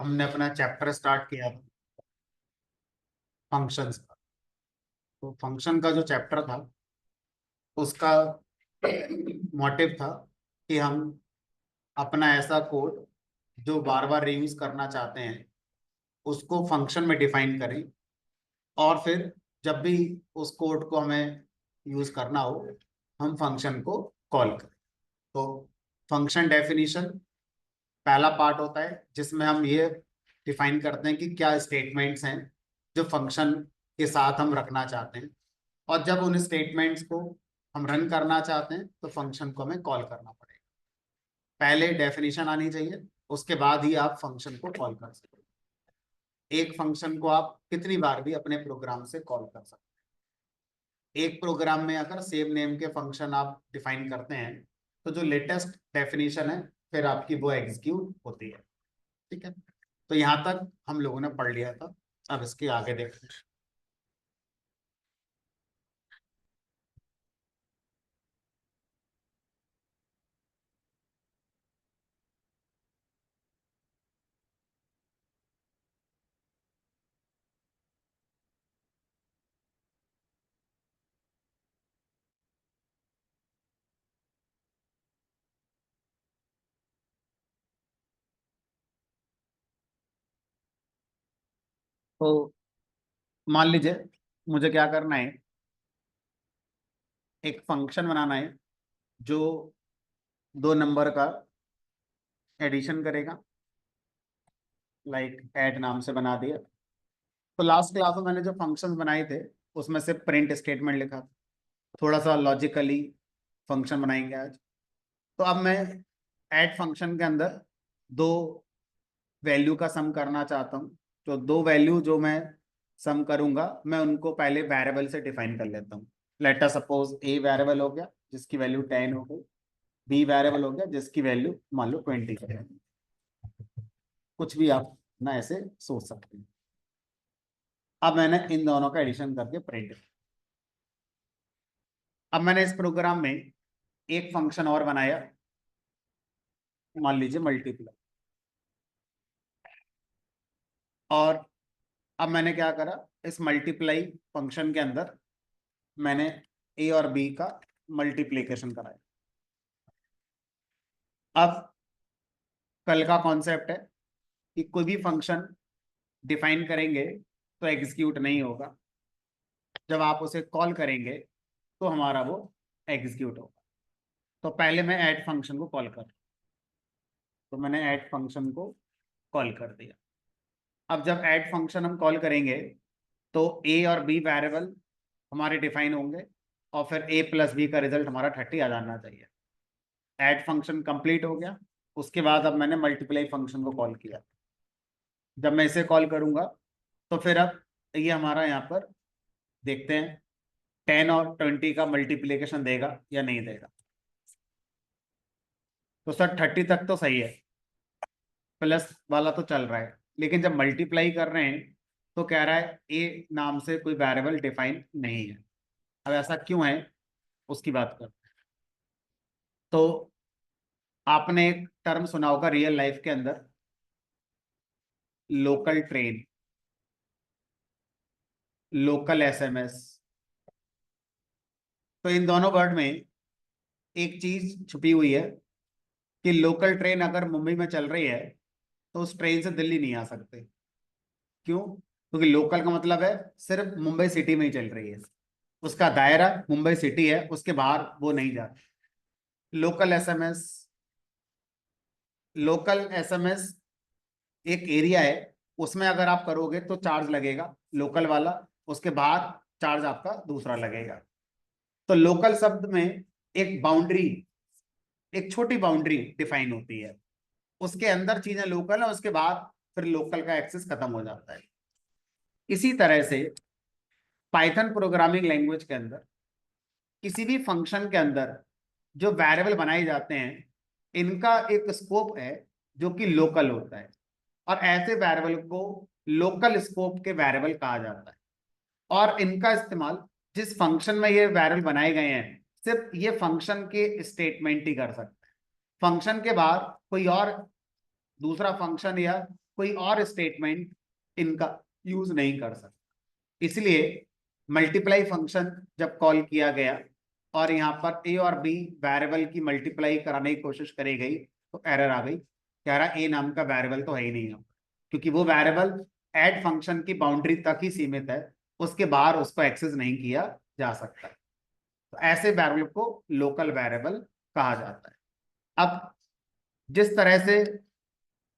हमने अपना chapter start किया था फंक्शंस का। तो फंक्शन का जो चैप्टर था उसका मोटिव था कि हम अपना ऐसा कोड जो बार बार रीयूज करना चाहते हैं उसको फंक्शन में डिफाइन करें, और फिर जब भी उस कोड को हमें यूज करना हो हम फंक्शन को कॉल करें। तो फंक्शन डेफिनेशन पहला पार्ट होता है जिसमें हम ये डिफाइन करते हैं कि क्या स्टेटमेंट्स हैं जो फंक्शन के साथ हम रखना चाहते हैं, और जब उन स्टेटमेंट्स को हम रन करना चाहते हैं तो फंक्शन को हमें कॉल करना पड़ेगा। पहले डेफिनेशन आनी चाहिए, उसके बाद ही आप फंक्शन को कॉल कर सकते हैं। एक फंक्शन को आप कितनी बार भी अपने प्रोग्राम से कॉल कर सकते हैं। एक प्रोग्राम में अगर सेम नेम के फंक्शन आप डिफाइन करते हैं तो जो लेटेस्ट डेफिनेशन है फिर आपकी वो एग्जीक्यूट होती है। ठीक है, तो यहाँ तक हम लोगों ने पढ़ लिया था। अब इसके आगे देखते हैं। तो मान लीजिए मुझे क्या करना है, एक फंक्शन बनाना है जो दो नंबर का एडिशन करेगा, लाइक ऐड नाम से बना दिया। तो लास्ट क्लास में मैंने जो फंक्शंस बनाए थे उसमें से प्रिंट स्टेटमेंट लिखा था। थोड़ा सा लॉजिकली फंक्शन बनाएंगे आज। तो अब मैं ऐड फंक्शन के अंदर दो वैल्यू का सम करना चाहता हूँ। तो दो वैल्यू जो मैं सम करूंगा मैं उनको पहले वेरिएबल से डिफाइन कर लेता हूँ। Let us suppose a variable हो गया जिसकी वैल्यू 10 हो गई, बी वेरिएबल हो गया जिसकी वैल्यू मान लो 20 है। कुछ भी आप ना ऐसे सोच सकते हैं। अब मैंने इन दोनों का एडिशन करके प्रिंट। अब मैंने इस प्रोग्राम में एक फंक्शन और बनाया, मान लीजिए मल्टीप्लाई। और अब मैंने क्या करा, इस मल्टीप्लाई फंक्शन के अंदर मैंने ए और बी का मल्टीप्लिकेशन कराया। अब कल का कॉन्सेप्ट है कि कोई भी फंक्शन डिफाइन करेंगे तो एग्जीक्यूट नहीं होगा, जब आप उसे कॉल करेंगे तो हमारा वो एग्जीक्यूट होगा। तो पहले मैं ऐड फंक्शन को कॉल कर, तो मैंने ऐड फंक्शन को कॉल कर दिया। अब जब ऐड फंक्शन हम कॉल करेंगे तो ए और बी वेरिएबल हमारे डिफाइन होंगे, और फिर ए प्लस बी का रिजल्ट हमारा 30 आ जाना चाहिए। ऐड फंक्शन कंप्लीट हो गया। उसके बाद अब मैंने मल्टीप्लाई फंक्शन को कॉल किया। जब मैं इसे कॉल करूंगा तो फिर अब ये हमारा यहाँ पर देखते हैं 10 और 20 का मल्टीप्लिकेशन देगा या नहीं देगा। तो सर 30 तक तो सही है, प्लस वाला तो चल रहा है, लेकिन जब मल्टीप्लाई कर रहे हैं तो कह रहा है ए नाम से कोई वेरिएबल डिफाइन नहीं है। अब ऐसा क्यों है उसकी बात करते हैं। तो आपने एक टर्म सुना होगा रियल लाइफ के अंदर, लोकल ट्रेन, लोकल एसएमएस। तो इन दोनों वर्ड में एक चीज छुपी हुई है कि लोकल ट्रेन अगर मुंबई में चल रही है तो उस ट्रेन से दिल्ली नहीं आ सकते। क्यों? क्योंकि लोकल का मतलब है सिर्फ मुंबई सिटी में ही चल रही है, उसका दायरा मुंबई सिटी है, उसके बाहर वो नहीं जाती। लोकल एसएमएस, लोकल एसएमएस एक एरिया है, उसमें अगर आप करोगे तो चार्ज लगेगा लोकल वाला, उसके बाहर चार्ज आपका दूसरा लगेगा। तो लोकल शब्द में एक बाउंड्री, एक छोटी बाउंड्री डिफाइन होती है, उसके अंदर चीजें लोकल है, उसके बाद फिर लोकल का एक्सेस खत्म हो जाता है। इसी तरह से पाइथन प्रोग्रामिंग लैंग्वेज के अंदर किसी भी फंक्शन के अंदर जो वेरिएबल बनाए जाते हैं इनका एक स्कोप है जो कि लोकल होता है, और ऐसे वेरिएबल को लोकल स्कोप के वेरिएबल कहा जाता है। और इनका इस्तेमाल जिस फंक्शन में ये वेरिएबल बनाए गए हैं सिर्फ ये फंक्शन के स्टेटमेंट ही कर सकते हैं। फंक्शन के बाहर कोई और दूसरा फंक्शन या कोई और स्टेटमेंट इनका यूज नहीं कर सकता। इसलिए मल्टीप्लाई फंक्शन जब कॉल किया गया और यहाँ पर ए और बी वेरिएबल की मल्टीप्लाई कराने की कोशिश करी गई तो एरर आ गई, कह रहा ए नाम का वेरिएबल तो है ही नहीं, क्योंकि वो वेरिएबल ऐड फंक्शन की बाउंड्री तक ही सीमित है, उसके बाहर उसको एक्सेस नहीं किया जा सकता। तो ऐसे वेरिएबल को लोकल वेरिएबल कहा जाता है। अब जिस तरह से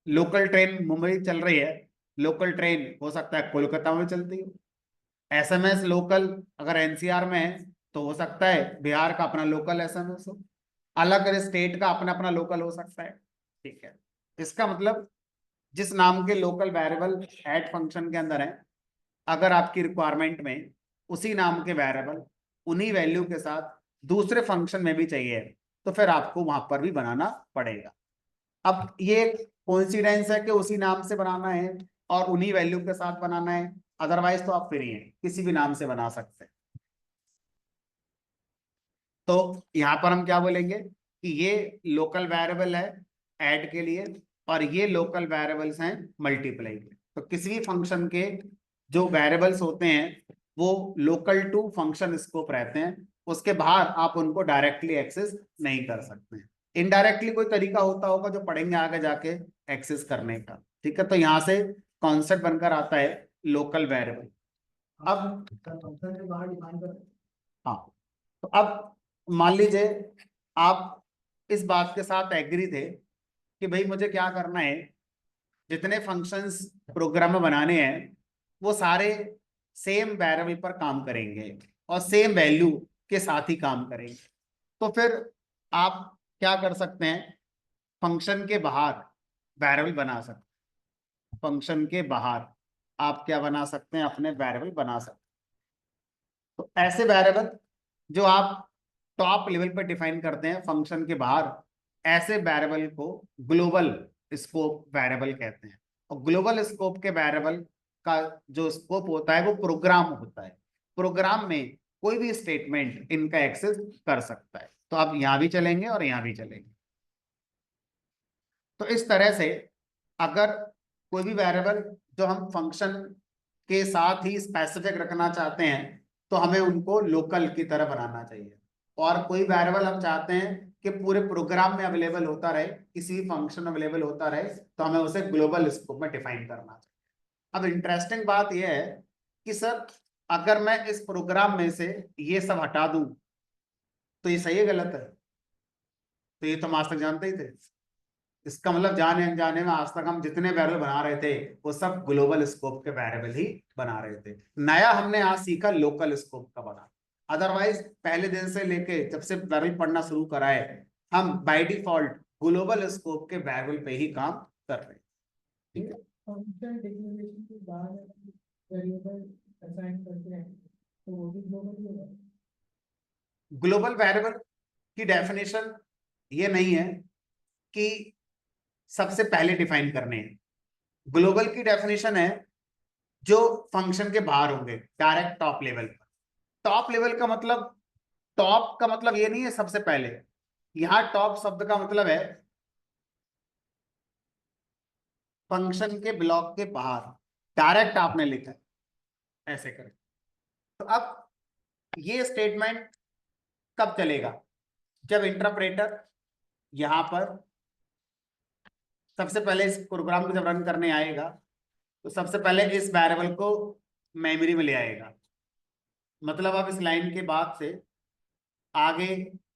लोकल ट्रेन मुंबई चल रही है, लोकल ट्रेन हो सकता है कोलकाता में चलती हो, एसएमएस लोकल अगर एनसीआर में है तो हो सकता है बिहार का अपना लोकल एसएमएस हो, अलग अलग स्टेट का अपना अपना लोकल हो सकता है। ठीक है, इसका मतलब जिस नाम के लोकल वेरिएबल ऐड फंक्शन के अंदर है, अगर आपकी रिक्वायरमेंट में उसी नाम के वेरिएबल उन्हीं वैल्यू के साथ दूसरे फंक्शन में भी चाहिए तो फिर आपको वहां पर भी बनाना पड़ेगा। अब ये कोइंसिडेंस है कि उसी नाम से बनाना है और उन्हीं वैल्यू के साथ बनाना है, अदरवाइज तो आप फ्री हैं, किसी भी नाम से बना सकते हैं। तो यहां पर हम क्या बोलेंगे कि ये लोकल वेरिएबल है ऐड के लिए और ये लोकल वेरिएबल्स हैं मल्टीप्लाई के। तो किसी भी फंक्शन के जो वेरिएबल्स होते हैं वो लोकल टू फंक्शन स्कोप रहते हैं, उसके बाहर आप उनको डायरेक्टली एक्सेस नहीं कर सकते हैं। इनडायरेक्टली कोई तरीका होता होगा जो पढ़ेंगे आगे जाके एक्सेस करने का। ठीक है, तो यहाँ से कॉन्सेप्ट बनकर आता है लोकल वेरिएबल। अब हाँ, तो अब मान लीजिए आप इस बात के साथ एग्री थे कि भाई मुझे क्या करना है, जितने फंक्शंस प्रोग्राम में बनाने हैं वो सारे सेम वेरिएबल पर काम करेंगे और सेम वैल्यू के साथ ही काम करेंगे। तो फिर आप क्या कर सकते हैं, फंक्शन के बाहर वेरिएबल बना सकते हैं। फंक्शन के बाहर आप क्या बना सकते हैं, अपने वेरिएबल बना सकते हैं। तो ऐसे वेरिएबल जो आप टॉप लेवल पर डिफाइन करते हैं फंक्शन के बाहर, ऐसे वेरिएबल को ग्लोबल स्कोप वेरिएबल कहते हैं। और ग्लोबल स्कोप के वेरिएबल का जो स्कोप होता है वो प्रोग्राम होता है, प्रोग्राम में कोई भी स्टेटमेंट इनका एक्सेस कर सकता है। तो आप यहां भी चलेंगे और यहां भी चलेंगे। तो इस तरह से अगर कोई भी वेरिएबल जो हम फंक्शन के साथ ही स्पेसिफिक रखना चाहते हैं तो हमें उनको लोकल की तरह बनाना चाहिए, और कोई वेरिएबल हम चाहते हैं कि पूरे प्रोग्राम में अवेलेबल होता रहे, किसी भी फंक्शन में अवेलेबल होता रहे, तो हमें उसे ग्लोबल स्कोप में डिफाइन करना चाहिए। अब इंटरेस्टिंग बात यह है कि सर अगर मैं इस प्रोग्राम में से ये सब हटा दूं तो ये सही है गलत है? तो ये तो हम आज तक जानते ही थे। इसका मतलब जाने अनजाने में आज तक हम जितने वेरिएबल बना रहे थे वो सब ग्लोबल स्कोप के वेरिएबल ही बना रहे थे। नया हमने आज सीखा लोकल स्कोप का बना। अदरवाइज पहले दिन से लेके जब से वेरिएबल पढ़ना शुरू करा है हम बाय डिफॉल्ट ग्लोबल स्कोप के वेरिएबल पे ही काम कर रहे हैं। ठीक है, फंक्शन डिक्लेरेशन के बाद वेरिएबल असाइन करते हैं तो वो भी ग्लोबल होगा। ग्लोबल वेरिएबल की डेफिनेशन ये नहीं है कि सबसे पहले डिफाइन करने हैं। ग्लोबल की डेफिनेशन है जो फंक्शन के बाहर होंगे, डायरेक्ट टॉप लेवल पर। टॉप लेवल का मतलब, टॉप का मतलब ये नहीं है सबसे पहले, यहां टॉप शब्द का मतलब है फंक्शन के ब्लॉक के बाहर, डायरेक्ट आपने लिखा है ऐसे करें। तो अब ये स्टेटमेंट कब चलेगा, जब इंटरप्रेटर यहां पर सबसे पहले इस प्रोग्राम को जब रन करने आएगा तो सबसे पहले इस वेरिएबल को मेमोरी में ले आएगा। मतलब अब इस लाइन के बाद से आगे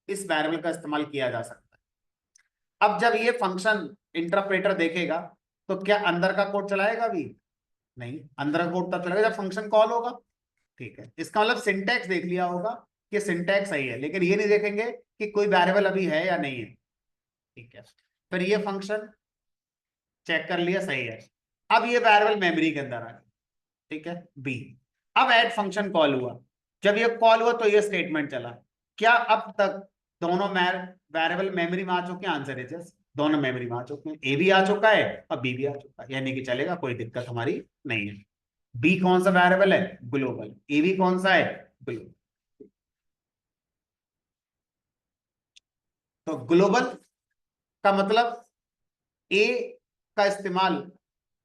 इस वेरिएबल का इस्तेमाल किया जा सकता है। अब जब ये फंक्शन इंटरप्रेटर देखेगा तो क्या अंदर का कोड चलाएगा? भी नहीं, अंदर का कोड तब चलेगा जब फंक्शन कॉल होगा। ठीक है, इसका मतलब सिंटैक्स देख लिया होगा कि सिंटैक्स सही है, लेकिन ये नहीं देखेंगे कि कोई वेरिएबल अभी है या नहीं है। ठीक है, फिर ये फंक्शन चेक कर लिया सही है, अब ये वेरिएबल मेमोरी के अंदर आ गया। ठीक है, बी। अब ऐड फंक्शन कॉल हुआ, जब ये कॉल हुआ तो ये स्टेटमेंट चला। क्या अब तक दोनों वेरिएबल मेमोरी में आ चुके हैं? आंसर इज यस, दोनों मेमोरी में आ चुके हैं, ए भी आ चुका है और बी भी आ चुका है, यानी कि चलेगा, कोई दिक्कत हमारी नहीं है। बी कौन सा वेरिएबल है? ग्लोबल। ए भी कौन सा है? ग्लोबल। तो ग्लोबल का मतलब ए का इस्तेमाल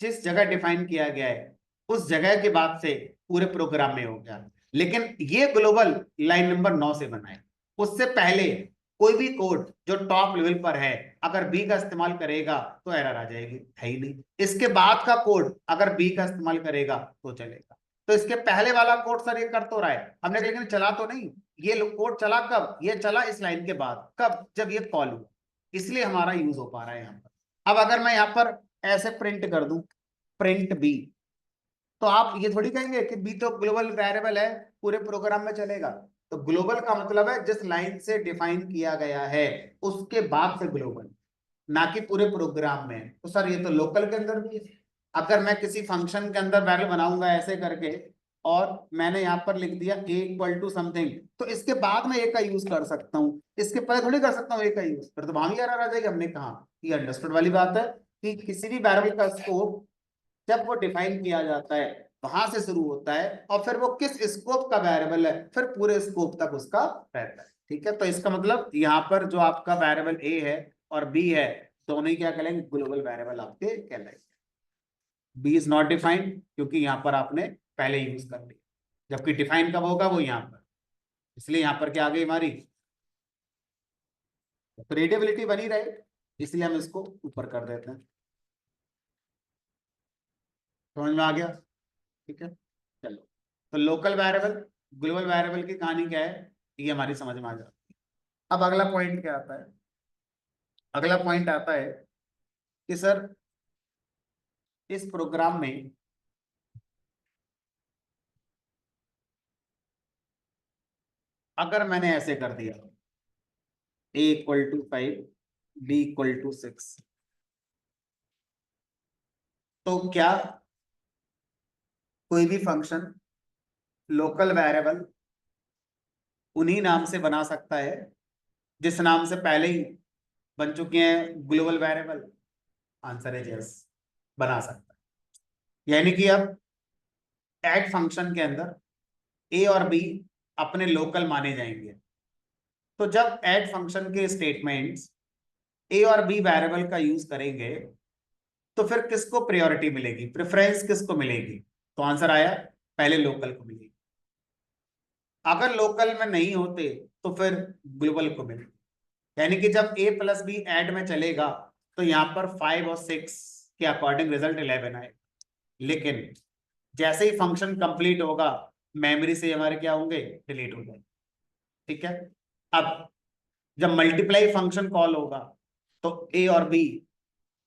जिस जगह डिफाइन किया गया है उस जगह के बाद से पूरे प्रोग्राम में हो गया। लेकिन ये ग्लोबल लाइन नंबर 9 से बना है। उससे पहले कोई भी कोड जो टॉप लेवल पर है अगर बी का इस्तेमाल करेगा तो एरर आ जाएगी, है ही नहीं। इसके बाद का कोड अगर बी का इस्तेमाल करेगा तो चलेगा। तो इसके पहले वाला कोड सर ये कर तो रहा है हमने, लेकिन चला तो नहीं। ये कोड चला कब? ये चला इस लाइन के बाद। कब? जब ये कॉल हुआ, इसलिए हमारा यूज हो पा रहा है यहाँ पर। अब अगर मैं यहाँ पर ऐसे प्रिंट कर दूं, प्रिंट बी, तो आप ये थोड़ी कहेंगे कि बी तो ग्लोबल वेरिएबल है, पूरे प्रोग्राम में चलेगा। तो ग्लोबल का मतलब है जिस लाइन से डिफाइन किया गया है उसके बाद से ग्लोबल, ना कि पूरे प्रोग्राम में। तो सर ये तो लोकल के अंदर भी है। अगर मैं किसी फंक्शन के अंदर वैल्यू बनाऊंगा ऐसे करके और मैंने यहाँ पर लिख दिया ए इक्वल टू समथिंग, तो इसके बाद में ए का यूज कर सकता हूँ, इसके पहले थोड़ी कर सकता हूँ ए का यूज। फिर तो वहां भी एरर आ जाएगी। हमने कहा ये अंडरस्टूड वाली बात है कि किसी भी वेरिएबल का स्कोप जब वो डिफाइन किया जाता है वहां से शुरू होता है और फिर वो किस स्कोप का वेरिएबल है फिर पूरे स्कोप तक उसका रहता है। ठीक है, तो इसका मतलब यहाँ पर जो आपका वेरिएबल ए है और बी है दोनों ही क्या कहलाएंगे? ग्लोबल वेरिएबल आपके कहलाएंगे। बी इज नॉट डिफाइंड क्योंकि यहाँ पर आपने पहले यूज कर लिया, जबकि डिफाइन कब होगा? वो यहाँ पर। इसलिए यहाँ पर क्या आ गई हमारी? रीडेबिलिटी बनी रहे इसलिए हम इसको ऊपर कर देते हैं। समझ में आ गया? ठीक है, चलो। तो लोकल वेरिएबल ग्लोबल वेरिएबल की कहानी क्या है ये हमारी समझ में आ जाती है। अब अगला पॉइंट क्या आता है? अगला पॉइंट आता है कि सर इस प्रोग्राम में अगर मैंने ऐसे कर दिया a equal to 5 b equal to 6, तो क्या कोई भी फंक्शन लोकल वेरिएबल उन्हीं नाम से बना सकता है जिस नाम से पहले ही बन चुके हैं ग्लोबल वेरिएबल? आंसर है यस, बना सकता है। यानी कि अब ऐड फंक्शन के अंदर ए और बी अपने लोकल माने जाएंगे। तो जब ऐड फंक्शन के स्टेटमेंट्स ए और बी वेरिएबल का यूज करेंगे तो फिर किसको प्रायोरिटी मिलेगी, प्रेफरेंस किसको मिलेगी? तो आंसर आया पहले लोकल को मिलेगी। अगर लोकल में नहीं होते तो फिर ग्लोबल को मिलेगी। यानी कि जब ए प्लस बी ऐड में चलेगा तो यहाँ पर 5 और 6 के अकॉर्डिंग रिजल्ट 11 आएगा। लेकिन जैसे ही फंक्शन कंप्लीट होगा मेमोरी से हमारे क्या होंगे? डिलीट हो जाएंगे। ठीक है, अब जब मल्टीप्लाई फंक्शन कॉल होगा तो ए और बी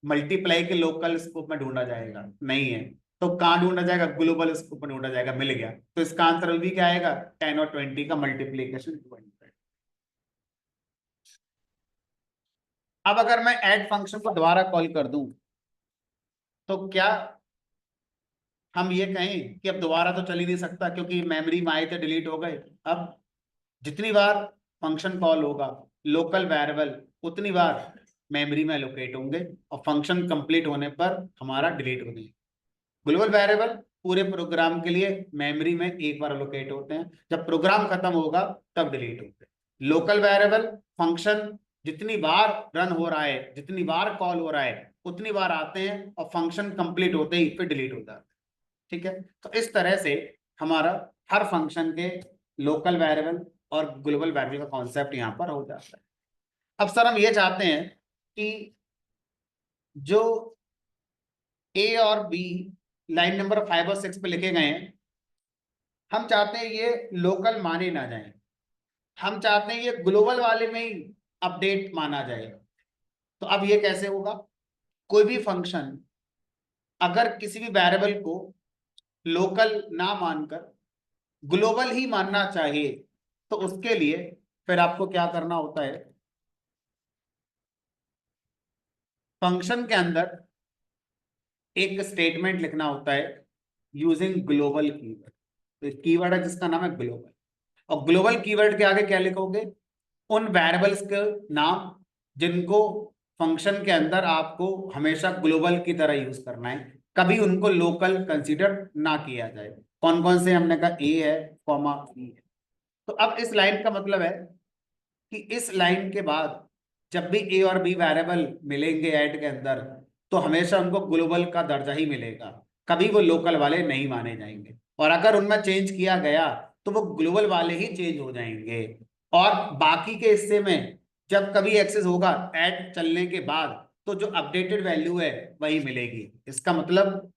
मल्टीप्लाई के लोकल स्कोप में ढूंढा जाएगा, नहीं है तो कहां ढूंढा जाएगा? ग्लोबल स्कोप में ढूंढा जाएगा। मिल गया तो इसका आंसर भी क्या आएगा? 10 और 20 का मल्टीप्लीकेशन 20। अब अगर मैं ऐड फंक्शन को दोबारा कॉल कर दूं तो क्या हम ये कहें कि अब दोबारा तो चल ही नहीं सकता क्योंकि मेमोरी में आए थे डिलीट हो गए? अब जितनी बार फंक्शन कॉल होगा लोकल वेरिएबल उतनी बार मेमोरी में एलोकेट होंगे और फंक्शन कंप्लीट होने पर हमारा डिलीट हो जाएगा। ग्लोबल वेरिएबल पूरे प्रोग्राम के लिए मेमोरी में एक बार एलोकेट होते हैं, जब प्रोग्राम खत्म होगा तब डिलीट होते हैं। लोकल वेरिएबल फंक्शन जितनी बार रन हो रहा है, जितनी बार कॉल हो रहा है उतनी बार आते हैं और फंक्शन कंप्लीट होते ही फिर डिलीट हो जाते हैं। ठीक है, तो इस तरह से हमारा हर फंक्शन के लोकल वेरिएबल और ग्लोबल वेरिएबल का कॉन्सेप्ट यहाँ पर हो जाता है। अब सर हम ये चाहते हैं कि जो ए और बी लाइन नंबर 5 और 6 पे लिखे गए हैं हम चाहते हैं ये लोकल माने ना जाए, हम चाहते हैं ये ग्लोबल वाले में ही अपडेट माना जाए। तो अब ये कैसे होगा? कोई भी फंक्शन अगर किसी भी वेरिएबल को लोकल ना मानकर ग्लोबल ही मानना चाहिए तो उसके लिए फिर आपको क्या करना होता है? फंक्शन के अंदर एक स्टेटमेंट लिखना होता है यूजिंग ग्लोबल कीवर्ड। तो कीवर्ड है जिसका नाम है ग्लोबल, और ग्लोबल कीवर्ड के आगे क्या लिखोगे? उन वेरिएबल्स के नाम जिनको फंक्शन के अंदर आपको हमेशा ग्लोबल की तरह यूज करना है, कभी उनको लोकल कंसीडर ना किया जाए। कौन कौन से? हमने कहा ए है, कॉमा बी है। तो अब इस लाइन का मतलब है कि इस लाइन के बाद जब भी ए और बी वेरिएबल मिलेंगे ऐड के अंदर तो हमेशा उनको ग्लोबल का दर्जा ही मिलेगा, कभी वो लोकल वाले नहीं माने जाएंगे। और अगर उनमें चेंज किया गया तो वो ग्लोबल वाले ही चेंज हो जाएंगे। और बाकी के हिस्से में जब कभी एक्सेस होगा ऐड चलने के बाद, तो जो अपडेटेड वैल्यू है वही मिलेगी। इसका मतलब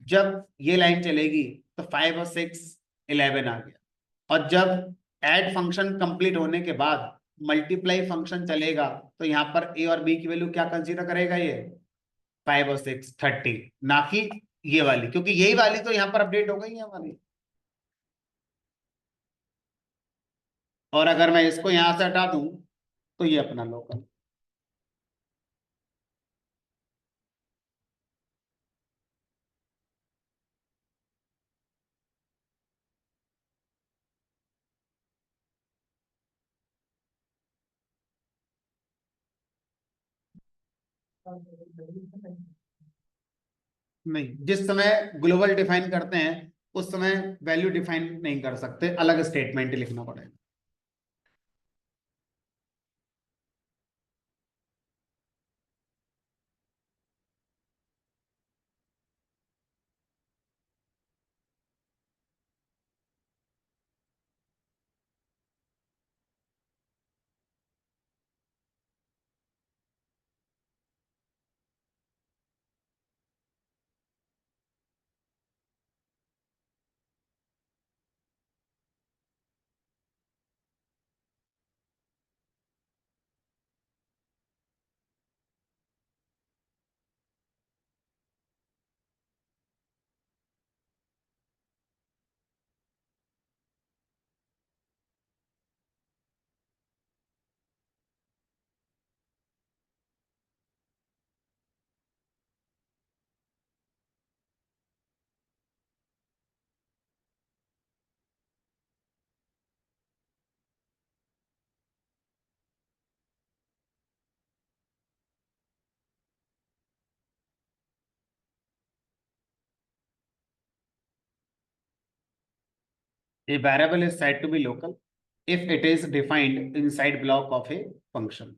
जब ये लाइन चलेगी तो 5 और 6 11 आ गया। और जब ऐड फंक्शन कंप्लीट होने के बाद मल्टीप्लाई फंक्शन चलेगा, तो यहाँ पर ए और बी की वैल्यू क्या कंसीडर करेगा ये, 5 और 6 30, ना कि ये वाली, क्योंकि यही वाली तो यहाँ पर अपडेट हो गई है हमारी। और अगर मैं इसको यहां से हटा दूं तो ये अपना लोकल। नहीं, जिस समय ग्लोबल डिफाइन करते हैं उस समय वैल्यू डिफाइन नहीं कर सकते, अलग स्टेटमेंट लिखना पड़ेगा। A variable is said to be local if it is defined inside block of a function.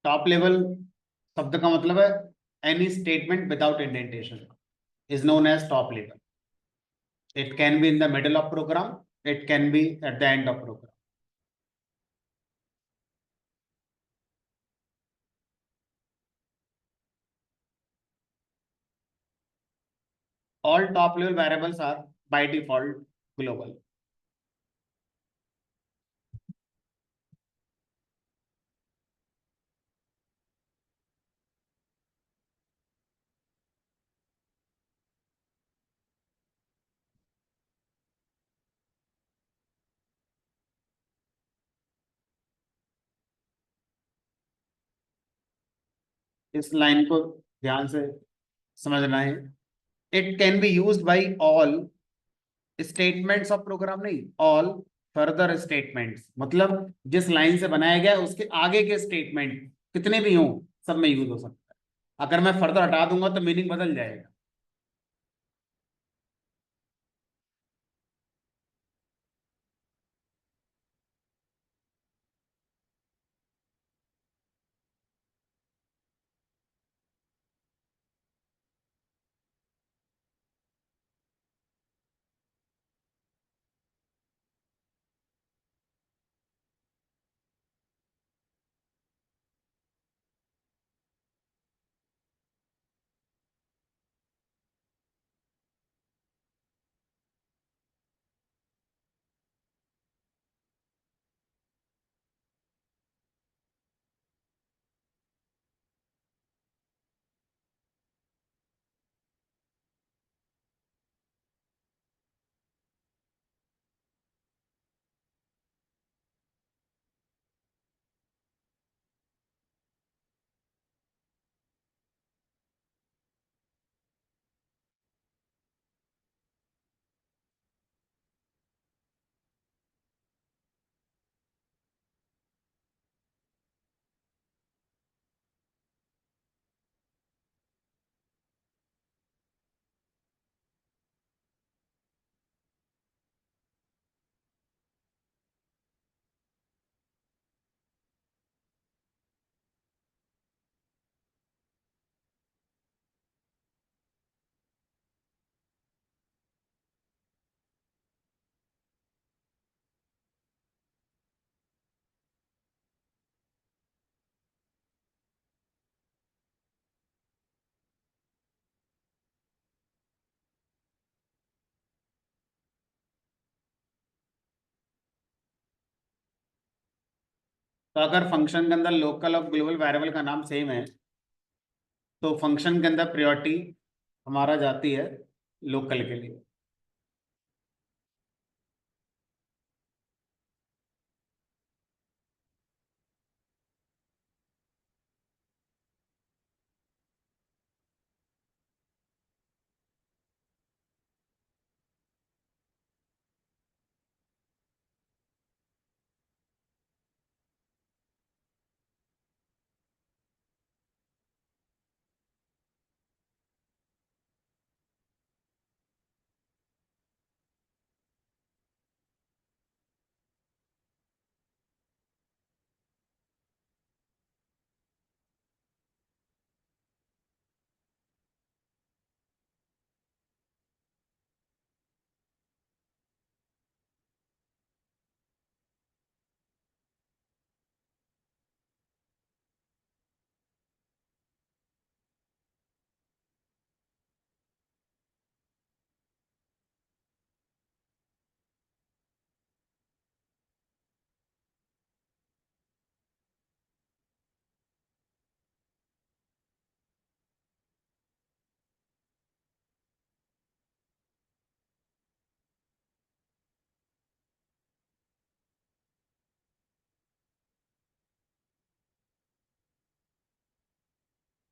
Top level शब्द का मतलब है any statement without indentation is known as top level. It can be in the middle of program. It can be at the end of program. All top level variables are by default global. इस line को ध्यान से समझना है. It can be used by all statements of program, नहीं all further statements. मतलब जिस line से बनाया गया है उसके आगे के स्टेटमेंट कितने भी हों सब में यूज हो सकता है. अगर मैं फर्दर हटा दूंगा तो मीनिंग बदल जाएगा. तो अगर फंक्शन के अंदर लोकल और ग्लोबल वेरिएबल का नाम सेम है तो फंक्शन के अंदर प्रायोरिटी हमारा जाती है लोकल के लिए.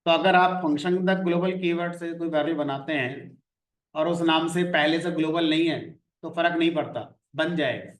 तो अगर आप फंक्शन के अंदर ग्लोबल कीवर्ड से कोई वेरिएबल बनाते हैं और उस नाम से पहले से ग्लोबल नहीं है तो फर्क नहीं पड़ता, बन जाएगा.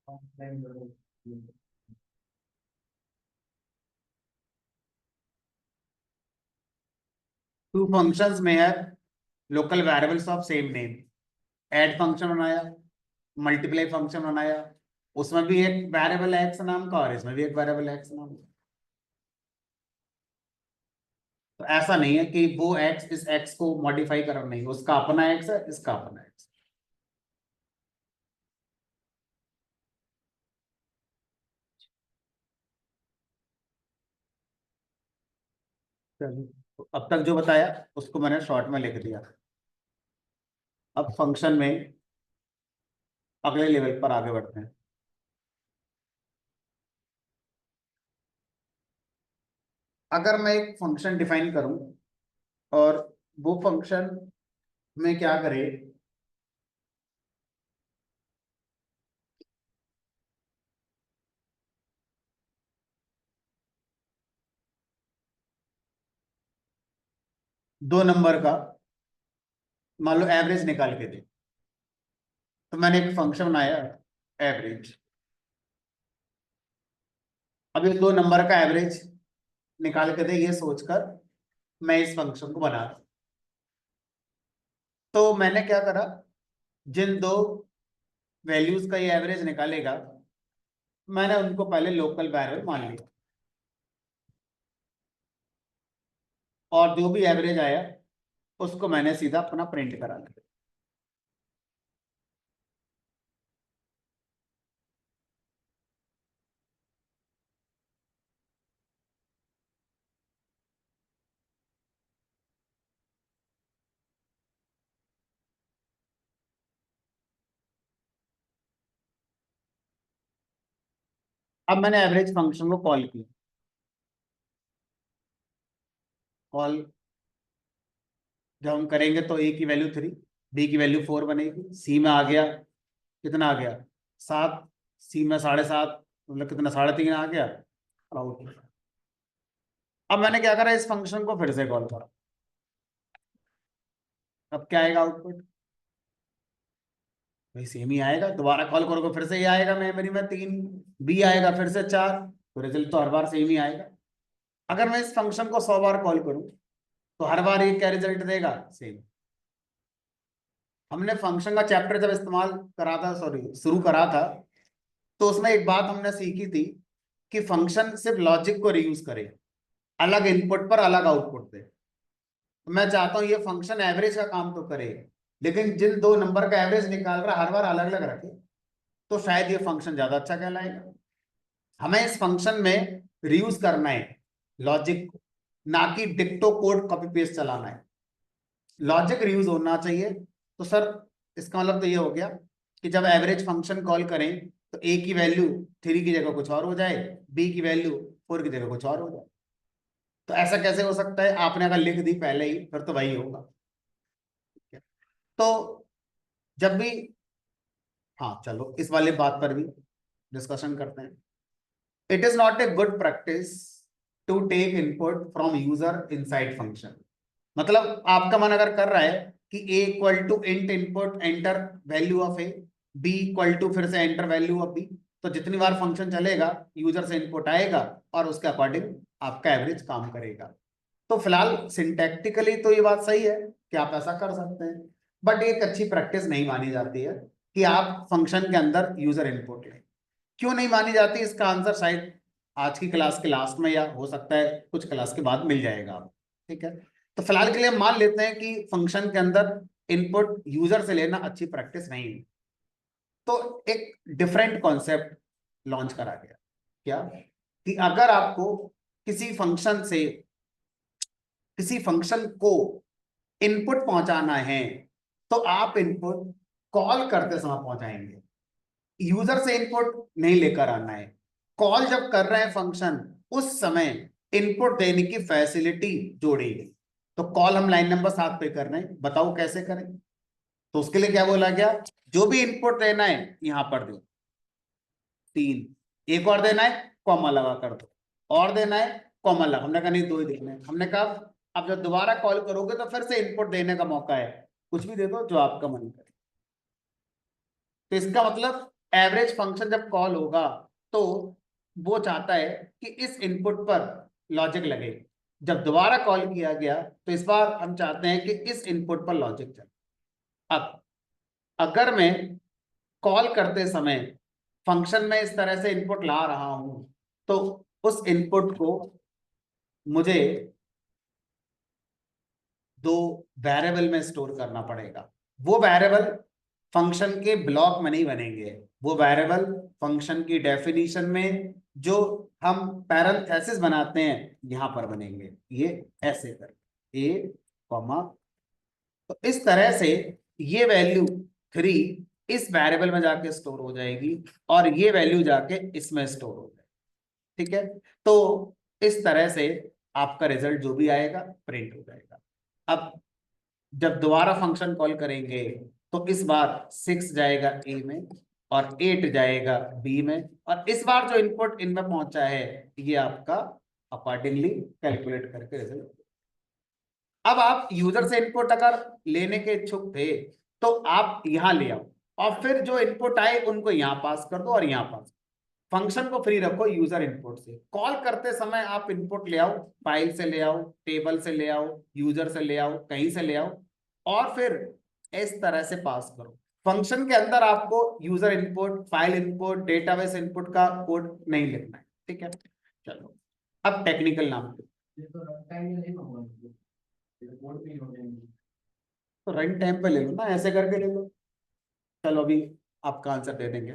टू फंक्शंस में है local variables of same name. Add function बनाया, मल्टीप्लाई फंक्शन बनाया, उसमें भी एक वेरिएबल एक्स नाम का और इसमें भी एक वेरिएबल एक्स नाम का। तो ऐसा नहीं है कि वो एक्स इस एक्स को मॉडिफाई कर, नहीं, उसका अपना एक्स है, इसका अपना एक्स। चलिए, तो अब तक जो बताया उसको मैंने शॉर्ट में लिख दिया। अब फंक्शन में अगले लेवल पर आगे बढ़ते हैं। अगर मैं एक फंक्शन डिफाइन करूं और वो फंक्शन में क्या करे, दो नंबर का मान लो एवरेज निकाल के दे, तो मैंने एक फंक्शन बनाया एवरेज। अब ये दो नंबर का एवरेज निकाल के दे, ये सोचकर मैं इस फंक्शन को बना रहा। तो मैंने क्या करा, जिन दो वैल्यूज का ये एवरेज निकालेगा मैंने उनको पहले लोकल वेरिएबल मान लिया, और जो भी एवरेज आया उसको मैंने सीधा अपना प्रिंट करा लिया। अब मैंने एवरेज फंक्शन को कॉल किया। कॉल जब हम करेंगे तो ए की वैल्यू 3, बी की वैल्यू 4 बनेगी, सी में आ गया, कितना आ गया 7, सी में 7.5, मतलब कितना 3.5 आ गया आउट। अब मैंने क्या करा, इस फंक्शन को फिर से कॉल करा। अब क्या आएगा आउटपुट, भाई सेम ही आएगा। दोबारा कॉल करोगे फिर से ये आएगा, मेमोरी में 3, बी आएगा फिर से 4, तो रिजल्ट तो हर बार सेम ही आएगा। अगर मैं इस फंक्शन को 100 बार कॉल करूं तो हर बार ये क्या रिजल्ट देगा, सेम। हमने फंक्शन का चैप्टर जब इस्तेमाल करा था, सॉरी शुरू करा था, तो उसमें एक बात हमने सीखी थी कि फंक्शन सिर्फ लॉजिक को रीयूज करे, अलग इनपुट पर अलग आउटपुट दे। तो मैं चाहता हूं ये फंक्शन एवरेज का काम तो करे, लेकिन जिन दो नंबर का एवरेज निकाल रहा हर बार अलग अलग रखे, तो शायद ये फंक्शन ज्यादा अच्छा कहलाएगा। हमें इस फंक्शन में रीयूज करना है लॉजिक को, ना कि डिक्टो कोड कॉपी पेस्ट चलाना है। लॉजिक रीयूज होना चाहिए। तो सर इसका मतलब तो ये हो गया कि जब एवरेज फंक्शन कॉल करें तो ए की वैल्यू 3 की जगह कुछ और हो जाए, बी की वैल्यू 4 की जगह कुछ और हो जाए। तो ऐसा कैसे हो सकता है, आपने अगर लिख दी पहले ही फिर तो वही होगा। तो जब भी, हाँ चलो इस वाले बात पर भी डिस्कशन करते हैं। It is not a good practice to take input from user inside function. मतलब आपका मन अगर कर रहा है कि a equal to int input enter value of a, b equal to फिर से एंटर वैल्यू ऑफ b, तो जितनी बार फंक्शन चलेगा यूजर से इनपुट आएगा और उसके अकॉर्डिंग आपका एवरेज काम करेगा। तो फिलहाल सिंटैक्टिकली तो ये बात सही है कि आप ऐसा कर सकते हैं, बट एक अच्छी प्रैक्टिस नहीं मानी जाती है कि आप फंक्शन के अंदर यूजर इनपुट लें। क्यों नहीं मानी जाती, इसका आंसर शायद आज की क्लास के लास्ट में, या हो सकता है कुछ क्लास के बाद मिल जाएगा आपको। ठीक है, तो फिलहाल के लिए हम मान लेते हैं कि फंक्शन के अंदर इनपुट यूजर से लेना अच्छी प्रैक्टिस नहीं है। तो एक डिफरेंट कॉन्सेप्ट लॉन्च करा गया, क्या, कि अगर आपको किसी फंक्शन से किसी फंक्शन को इनपुट पहुंचाना है तो आप इनपुट कॉल करते समय पहुंचाएंगे, यूजर से इनपुट नहीं लेकर आना है। कॉल जब कर रहे हैं फंक्शन उस समय इनपुट देने की फैसिलिटी जोड़ेगी। तो कॉल हम लाइन नंबर 7 पे कर रहे हैं, बताओ कैसे करें। तो उसके लिए क्या बोला गया, जो भी इनपुट देना है यहां पर दो 3, एक और देना है कॉमा लगा कर दो, और देना है कॉमा लगा, हमने कहा नहीं 2 ही देने हैं। हमने कहा अब जब दोबारा कॉल करोगे तो फिर से इनपुट देने का मौका है, कुछ भी दे दो जो आपका मन करे। तो इसका मतलब एवरेज फंक्शन जब कॉल होगा तो वो चाहता है कि इस इनपुट पर लॉजिक लगे। जब दोबारा कॉल किया गया तो इस बार हम चाहते हैं कि इस इनपुट पर लॉजिक चले। अब अगर मैं कॉल करते समय फंक्शन में इस तरह से इनपुट ला रहा हूं तो उस इनपुट को मुझे दो वेरिएबल में स्टोर करना पड़ेगा। वो वेरिएबल फंक्शन के ब्लॉक में नहीं बनेंगे, वो वेरिएबल फंक्शन की डेफिनेशन में जो हम पैरेंथेसिस बनाते हैं यहां पर बनेंगे। ये ऐसे कर ए कॉमा, तो इस तरह से ये वैल्यू 3 इस वेरिएबल में जाके स्टोर हो जाएगी और ये वैल्यू जाके इसमें स्टोर हो जाएगी। ठीक है, तो इस तरह से आपका रिजल्ट जो भी आएगा प्रिंट हो जाएगा। अब जब दोबारा फंक्शन कॉल करेंगे तो इस बार 6 जाएगा ए में और 8 जाएगा बी में, और इस बार जो इनपुट इनमें पहुंचा है ये आपका अकॉर्डिंगली कैलकुलेट करके रिजल्ट। अब आप यूजर से इनपुट अगर लेने के इच्छुक थे तो आप यहां ले आओ और फिर जो इनपुट आए उनको यहां पास कर दो और यहां पास। फंक्शन को फ्री रखो यूजर इनपुट से। कॉल करते समय आप इनपुट ले आओ, फाइल से ले आओ, टेबल से ले आओ, यूजर से ले आओ, कहीं से ले आओ और फिर इस तरह से पास करो। फंक्शन के अंदर आपको user input, file input, database input का कोड नहीं लिखना है। ठीक है, चलो अब टेक्निकल नाम तो रन टाइम पे ले लो ना, ऐसे करके ले लो। चलो अभी आपका आंसर दे देंगे।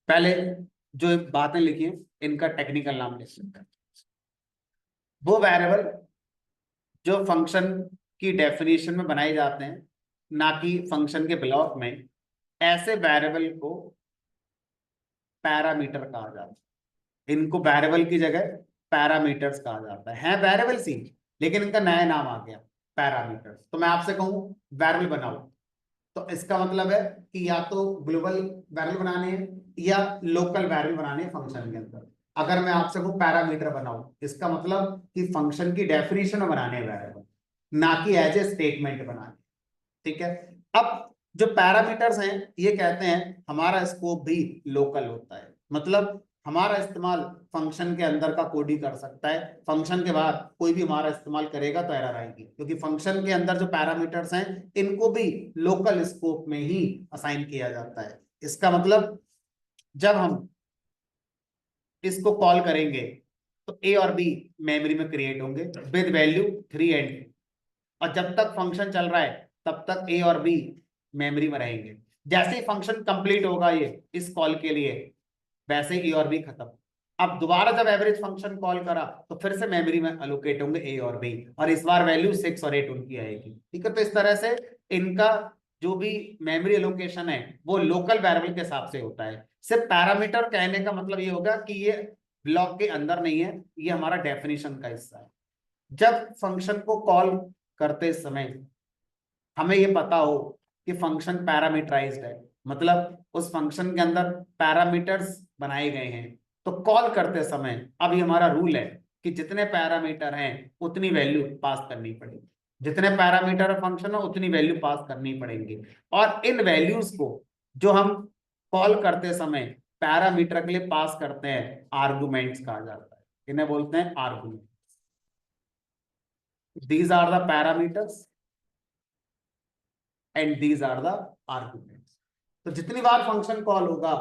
पहले जो बातें लिखी हैं इनका टेक्निकल नाम लिख सकते हैं। वो वेरिएबल जो फंक्शन की डेफिनेशन में बनाए जाते हैं ना कि फंक्शन के ब्लॉक में, ऐसे वेरिएबल को पैरामीटर कहा जाता है। इनको वेरिएबल की जगह पैरामीटर्स कहा जाता है वेरिएबल्स ही, लेकिन इनका नया नाम आ गया पैरामीटर्स। तो मैं आपसे कहूं वेरिएबल बनाओ तो इसका मतलब है कि या तो ग्लोबल वेरिएबल बनाने हैं या लोकल वेरिएबल बनाने हैं फंक्शन के अंदर। अगर मैं आपसे कहूं पैरामीटर बनाओ, इसका मतलब कि फंक्शन की डेफिनेशन बनाने हैं वेरिएबल, ना कि एज ए स्टेटमेंट बनाने। ठीक है, अब जो पैरामीटर्स हैं ये कहते हैं हमारा स्कोप भी लोकल होता है, मतलब हमारा इस्तेमाल फंक्शन के अंदर का कोड ही कर सकता है, फंक्शन के बाहर कोई भी हमारा इस्तेमाल करेगा तो एरर आएगी, क्योंकि फंक्शन के अंदर जो पैरामीटर्स हैं इनको भी लोकल स्कोप में ही असाइन किया जाता है। इसका मतलब जब हम इसको कॉल करेंगे तो ए और बी मेमोरी में क्रिएट होंगे विद वैल्यू 3 एंड 2, और जब तक फंक्शन चल रहा है तब तक ए और बी मेमोरी में रहेंगे। जैसे ही फंक्शन कंप्लीट होगा ये इस कॉल के लिए, वैसे ए और बी खत्म। अब दोबारा जब एवरेज फंक्शन कॉल करा तो फिर से मेमोरी में अलोकेट होंगे ए और बी, और इस बार वैल्यू 6 और 8 उनकी आएगी। ठीक है, तो इस तरह से इनका जो भी मेमोरी एलोकेशन है वो लोकल वेरिएबल के हिसाब से होता है। सिर्फ पैरामीटर कहने का मतलब ये होगा कि ये ब्लॉक के अंदर नहीं है, ये हमारा डेफिनेशन का हिस्सा है। जब फंक्शन को कॉल करते समय हमें ये पता हो कि फंक्शन पैरामीटराइज्ड है, मतलब उस फंक्शन के अंदर पैरामीटर्स बनाए गए हैं, तो कॉल करते समय अब ये हमारा रूल है कि जितने पैरामीटर हैं उतनी वैल्यू पास करनी पड़ेगी, जितने पैरामीटर फंक्शन हो उतनी वैल्यू पास करनी पड़ेंगी। और इन वैल्यूज को जो हम कॉल करते समय पैरामीटर के लिए पास करते हैं आर्गुमेंट्स कहा जाता है। इन्हें बोलते हैं argument. These are the parameters and these are the arguments. तो जितनी बार फंक्शन कॉल होगा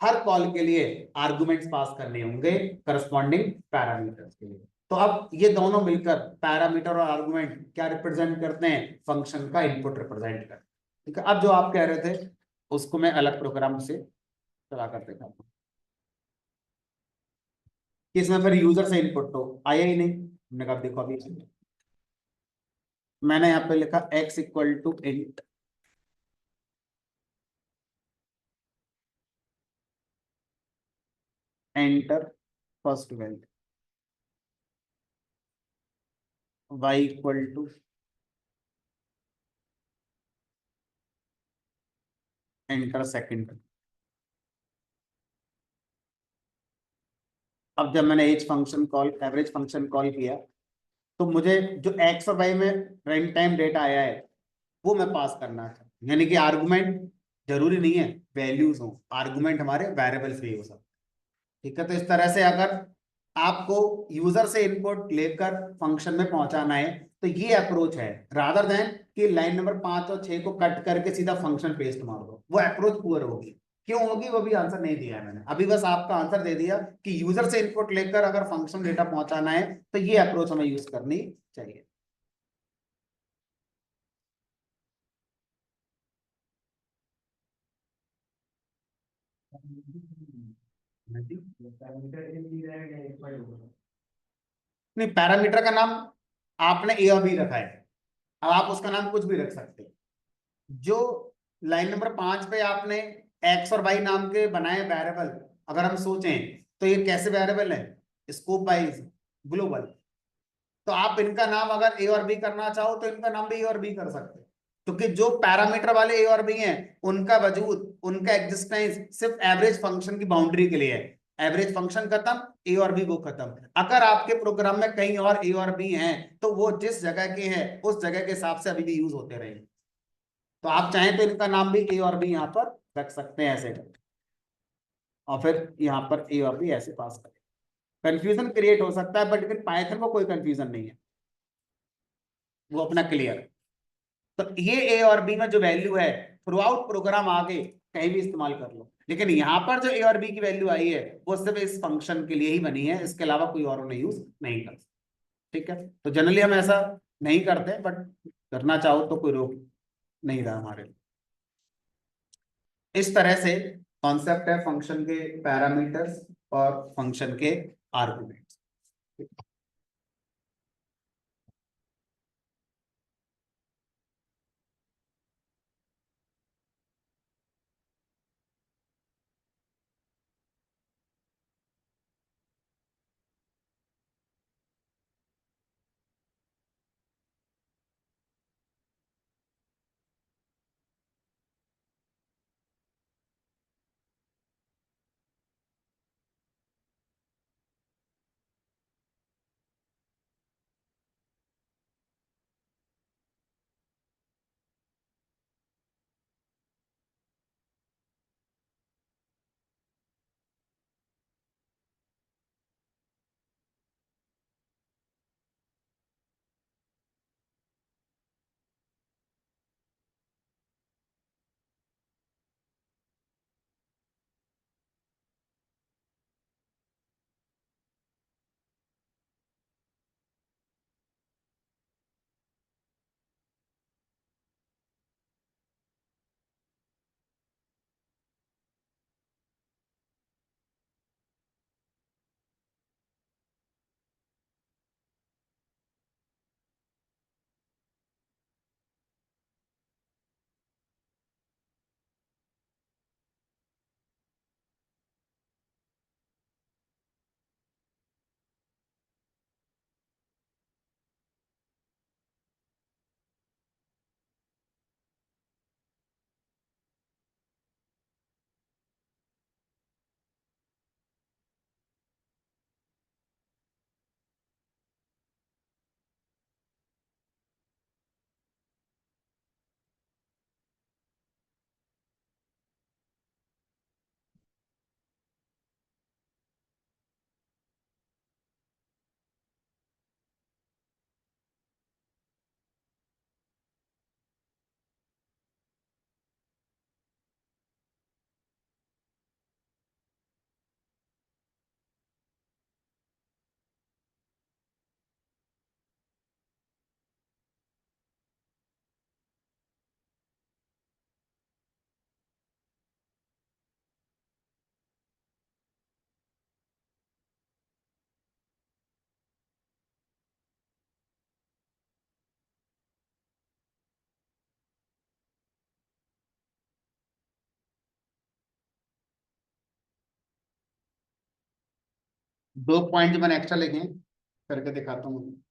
हर कॉल के लिए आर्गुमेंट्स पास करने होंगे करस्पॉन्डिंग पैरामीटर्स के लिए। तो अब ये दोनों मिलकर पैरामीटर और आर्गुमेंट क्या रिप्रेजेंट करते हैं, फंक्शन का इनपुट रिप्रेजेंट करते हैं। ठीक है, अब जो आप कह रहे थे उसको मैं अलग प्रोग्राम से चला कर दिखाता हूं कि इसमें फिर यूजर से इनपुट तो आया ही नहीं। हमने कहा देखो अभी मैंने यहाँ पे लिखा x equal to int enter first value, y equal to enter second. अब जब मैंने एवरेज फंक्शन कॉल किया तो मुझे जो एक्स और वाई में रन टाइम डेटा आया है वो मैं पास करना था, यानी कि आर्गुमेंट जरूरी नहीं है वैल्यूज हो, आर्गुमेंट हमारे वेरिएबल्स भी हो सकते। ठीक है, तो इस तरह से अगर आपको यूजर से इनपुट लेकर फंक्शन में पहुंचाना है तो ये अप्रोच है, रादर देन कि लाइन नंबर 5 और 6 को कट करके सीधा फंक्शन पेस्ट मार दो, वो अप्रोच पुअर होगी। क्यों होगी वो भी आंसर नहीं दिया है मैंने अभी, बस आपका आंसर दे दिया कि यूजर से इनपुट लेकर अगर फंक्शन डेटा पहुंचाना है तो ये अप्रोच हमें यूज करनी चाहिए। नहीं, पैरामीटर का नाम आपने ए और बी रखा है, अब आप उसका नाम कुछ भी रख सकते हैं। जो लाइन नंबर 5 पे आपने एक्स और वाई नाम के बनाए वेरिएबल, अगर हम सोचें तो ये कैसे वेरिएबल है, स्कोप वाइज, ग्लोबल। तो आप इनका नाम अगर ए और बी करना चाहो तो इनका नाम भी ए और बी कर सकते हैं, क्योंकि जो पैरामीटर वाले ए और बी हैं उनका वजूद, उनका एग्जिस्टेंस सिर्फ एवरेज फंक्शन की बाउंड्री के लिए है। एवरेज फंक्शन खत्म, ए और बी वो खत्म। अगर आपके प्रोग्राम में कहीं और ए और बी हैं तो वो जिस जगह के हैं उस जगह के हिसाब से अभी भी यूज होते रहेंगे। तो आप चाहें तो इनका नाम भी ए और बी यहाँ पर रख सकते हैं ऐसे करके, और फिर यहाँ पर ए और बी ऐसे पास करें। कंफ्यूजन क्रिएट हो सकता है बट फिर पाइथन को कोई कंफ्यूजन नहीं है, वो अपना क्लियर है। तो ये ए और बी में जो वैल्यू है थ्रू आउट प्रोग्राम आगे कहीं भी इस्तेमाल कर लो, लेकिन यहाँ पर जो ए और बी की वैल्यू आई है वो सिर्फ इस फंक्शन के लिए ही बनी है, इसके अलावा कोई और उन्हें यूज नहीं कर सकता। ठीक है, तो जनरली हम ऐसा नहीं करते, बट करना चाहो तो कोई रोक नहीं रहा हमारे लिए। इस तरह से कॉन्सेप्ट है फंक्शन के पैरामीटर्स और फंक्शन के आर्गुमेंट्स। 2 पॉइंट जो मैंने एक्स्ट्रा लिखे हैं करके दिखाता हूँ।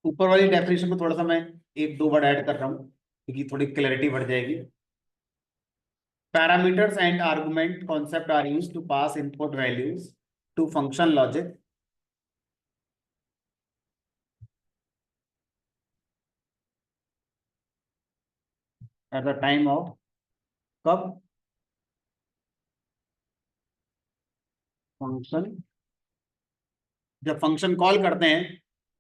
ऊपर वाली डेफिनेशन को थोड़ा सा मैं एक दो वर्ड ऐड कर रहा हूँ क्योंकि थोड़ी क्लैरिटी बढ़ जाएगी। Parameters and argument concept are used to pass input values to function logic at the time of कब फंक्शन, जब फंक्शन कॉल करते हैं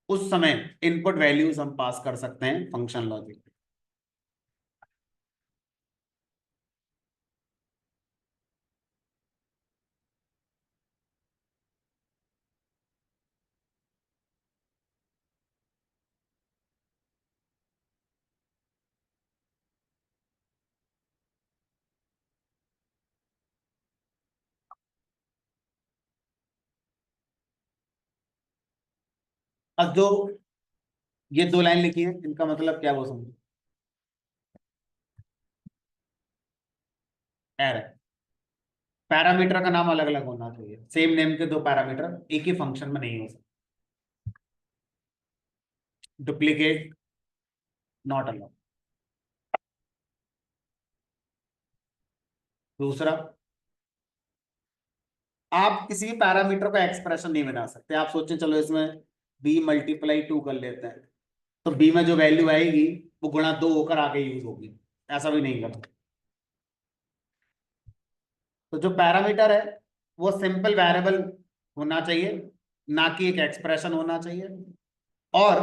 उस समय इनपुट वैल्यूज हम पास कर सकते हैं फंक्शन लॉजिक। अब जो ये दो लाइन लिखी है इनका मतलब क्या वो समझो। एरर, पैरामीटर का नाम अलग अलग होना चाहिए, सेम नेम के दो पैरामीटर एक ही फंक्शन में नहीं हो सकते। Duplicate not allowed. दूसरा, आप किसी भी पैरामीटर का एक्सप्रेशन नहीं बना सकते। आप सोचें चलो इसमें b मल्टीप्लाई 2 कर लेते हैं तो b में जो वैल्यू आएगी वो गुणा 2 होकर आगे यूज होगी, ऐसा भी नहीं करते। तो जो पैरामीटर है वो सिंपल वेरिएबल होना चाहिए, ना कि एक एक्सप्रेशन होना चाहिए, और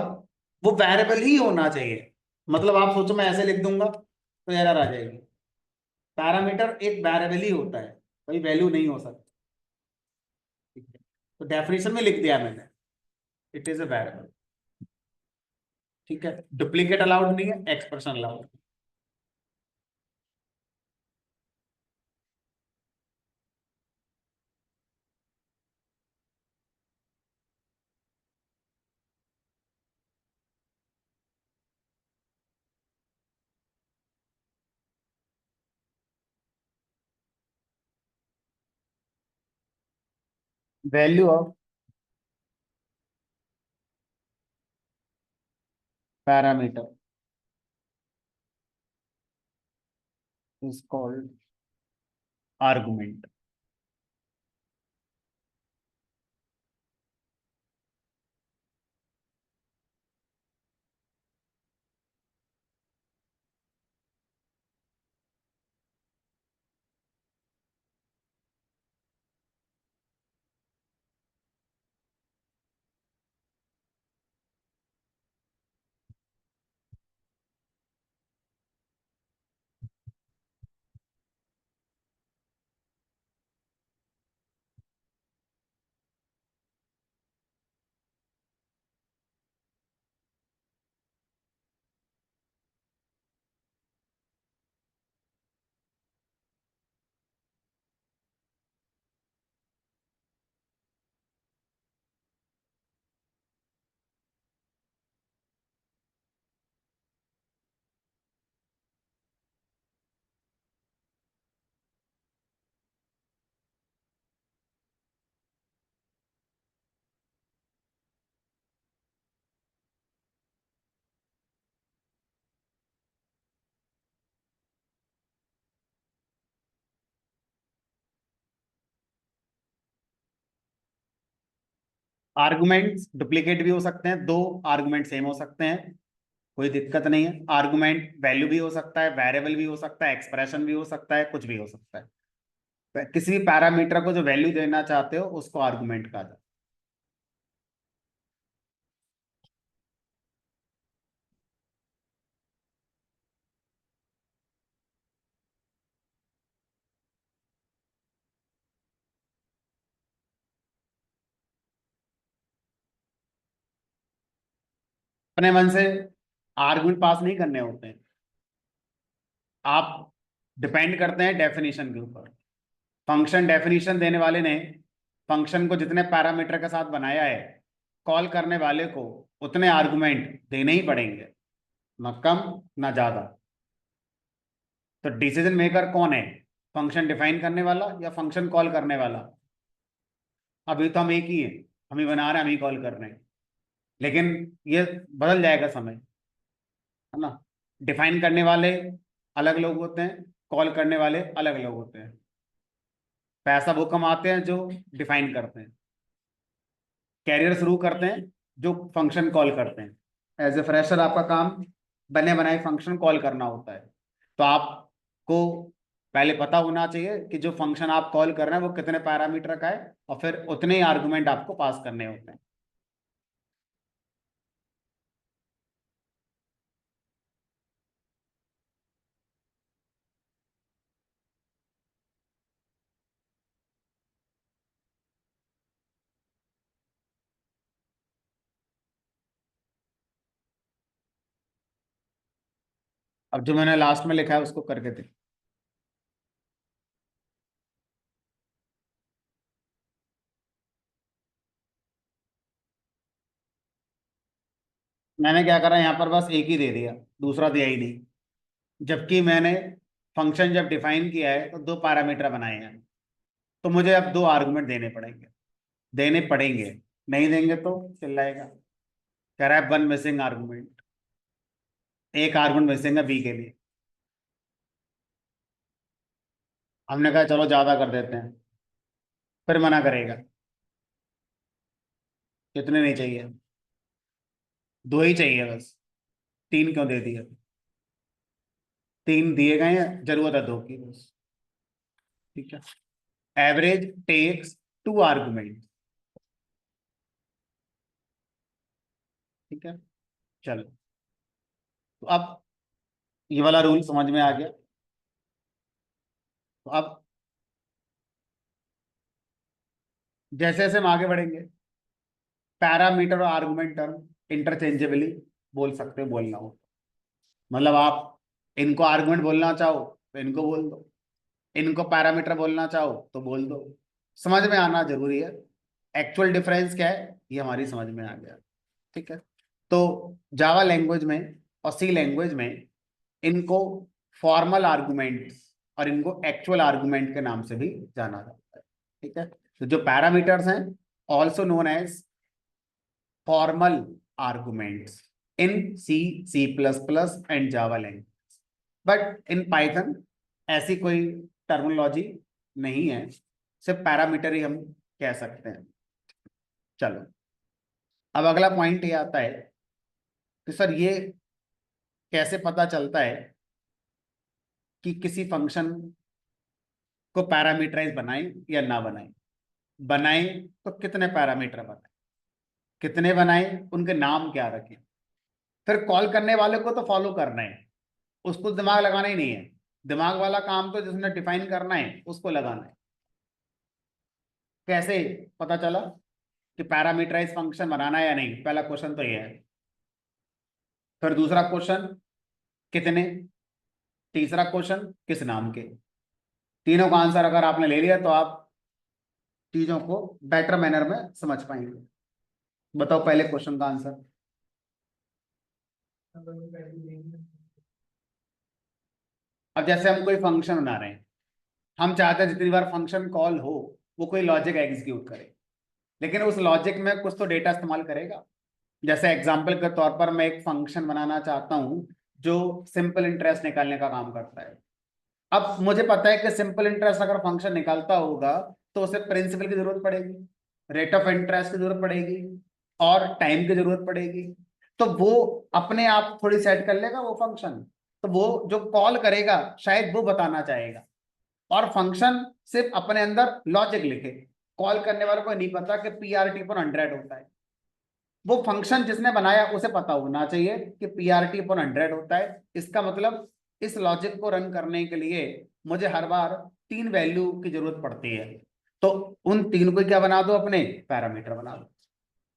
वो वेरिएबल ही होना चाहिए। मतलब आप सोचो मैं ऐसे लिख दूंगा तो एरर आ जाएगी। पैरामीटर एक वेरिएबल ही होता है, कोई वैल्यू नहीं हो सकती। ठीक है, तो डेफिनेशन में लिख दिया मैंने, इट इज अ वेरिएबल। ठीक है, डुप्लीकेट अलाउड नहीं है, expression allowed. Value of parameter is called argument. Arguments duplicate भी हो सकते हैं, दो आर्गुमेंट सेम हो सकते हैं, कोई दिक्कत नहीं है। आर्गुमेंट वैल्यू भी हो सकता है, वेरिएबल भी हो सकता है, एक्सप्रेशन भी हो सकता है, कुछ भी हो सकता है। किसी भी पैरामीटर को जो वैल्यू देना चाहते हो उसको आर्गुमेंट कहा जाता है। अपने मन से आर्गुमेंट पास नहीं करने होते हैं, आप डिपेंड करते हैं डेफिनेशन के ऊपर। फंक्शन डेफिनेशन देने वाले ने फंक्शन को जितने पैरामीटर के साथ बनाया है, कॉल करने वाले को उतने आर्गुमेंट देने ही पड़ेंगे, ना कम ना ज्यादा। तो डिसीजन मेकर कौन है, फंक्शन डिफाइन करने वाला या फंक्शन कॉल करने वाला? अभी तो हम एक ही हैं, हम ही बना रहे हैं, हम ही कॉल कर रहे हैं। लेकिन ये बदल जाएगा समय, है ना। डिफाइन करने वाले अलग लोग होते हैं, कॉल करने वाले अलग लोग होते हैं। पैसा वो कमाते हैं जो डिफाइन करते हैं, कैरियर शुरू करते हैं जो फंक्शन कॉल करते हैं। एज ए फ्रेशर आपका काम बने बनाए फंक्शन कॉल करना होता है। तो आपको पहले पता होना चाहिए कि जो फंक्शन आप कॉल कर रहे हैं वो कितने पैरामीटर का है, और फिर उतने ही आर्गुमेंट आपको पास करने होते हैं। अब जो मैंने लास्ट में लिखा है उसको करके दे। मैंने क्या करा यहाँ पर, बस एक ही दे दिया, दूसरा दिया ही नहीं। जबकि मैंने फंक्शन जब डिफाइन किया है तो दो पैरामीटर बनाए हैं, तो मुझे अब दो आर्गुमेंट देने पड़ेंगे, देने पड़ेंगे। नहीं देंगे तो चिल्लाएगा, कह रहा है वन मिसिंग आर्गुमेंट, एक आर्गुमेंट मिसिंग है बी के लिए। हमने कहा चलो ज्यादा कर देते हैं, फिर मना करेगा, इतने नहीं चाहिए, दो ही चाहिए बस, तीन क्यों दे दिए। तीन दिए गए हैं, जरूरत है दो की बस। ठीक है। Average takes two argument. ठीक है। चलो, तो अब ये वाला रूल समझ में आ गया। तो अब जैसे जैसे हम आगे बढ़ेंगे, पैरामीटर और आर्गुमेंट टर्म इंटरचेंजेबली बोल सकते हो, बोलना हो। मतलब आप इनको आर्गुमेंट बोलना चाहो तो इनको बोल दो, इनको पैरामीटर बोलना चाहो तो बोल दो। समझ में आना जरूरी है। एक्चुअल डिफरेंस क्या है ये हमारी समझ में आ गया। ठीक है। तो जावा लैंग्वेज में और सी लैंग्वेज में इनको फॉर्मल आर्गुमेंट और इनको एक्चुअल आर्गुमेंट के नाम से भी जाना जाता है। ठीक है। तो जो पैरामीटर्स हैं, also known as formal arguments in C, C plus plus and Java language. But in Python ऐसी कोई टर्मिनोलॉजी नहीं है, सिर्फ पैरामीटर ही हम कह सकते हैं। चलो, अब अगला पॉइंट ये आता है कि सर ये कैसे पता चलता है कि किसी फंक्शन को पैरामीटराइज बनाएं या ना बनाएं। बनाएं तो कितने पैरामीटर बनाएं, कितने बनाएं, उनके नाम क्या रखें, फिर कॉल करने वाले को तो फॉलो करना है, उसको दिमाग लगाना ही नहीं है। दिमाग वाला काम तो जिसने डिफाइन करना है उसको लगाना है। कैसे पता चला कि पैरामीटराइज फंक्शन बनाना है या नहीं? पहला क्वेश्चन तो ये है। फिर दूसरा क्वेश्चन, कितने? तीसरा क्वेश्चन, किस नाम के? तीनों का आंसर अगर आपने ले लिया तो आप चीजों को बेटर मैनर में समझ पाएंगे। बताओ पहले क्वेश्चन का आंसर। अब जैसे हम कोई फंक्शन बना रहे हैं, हम चाहते हैं जितनी बार फंक्शन कॉल हो वो कोई लॉजिक एग्जीक्यूट करे, लेकिन उस लॉजिक में कुछ तो डेटा इस्तेमाल करेगा। जैसे एग्जाम्पल के तौर पर मैं एक फंक्शन बनाना चाहता हूं जो सिंपल इंटरेस्ट निकालने का काम करता है। अब मुझे पता है कि सिंपल इंटरेस्ट अगर फंक्शन निकालता होगा तो उसे प्रिंसिपल की जरूरत पड़ेगी, रेट ऑफ इंटरेस्ट की जरूरत पड़ेगी, और टाइम की जरूरत पड़ेगी। तो वो अपने आप थोड़ी सेट कर लेगा वो फंक्शन। तो वो जो कॉल करेगा शायद वो बताना चाहेगा, और फंक्शन सिर्फ अपने अंदर लॉजिक लिखे। कॉल करने वालों को नहीं पता कि पीआरटी पर 100 होता है। वो फंक्शन जिसने बनाया उसे पता होना चाहिए कि पीआरटी अपॉन 100 होता है। इसका मतलब इस लॉजिक को रन करने के लिए मुझे हर बार तीन वैल्यू की जरूरत पड़ती है। तो उन तीन को क्या बना दो, अपने पैरामीटर बना दो।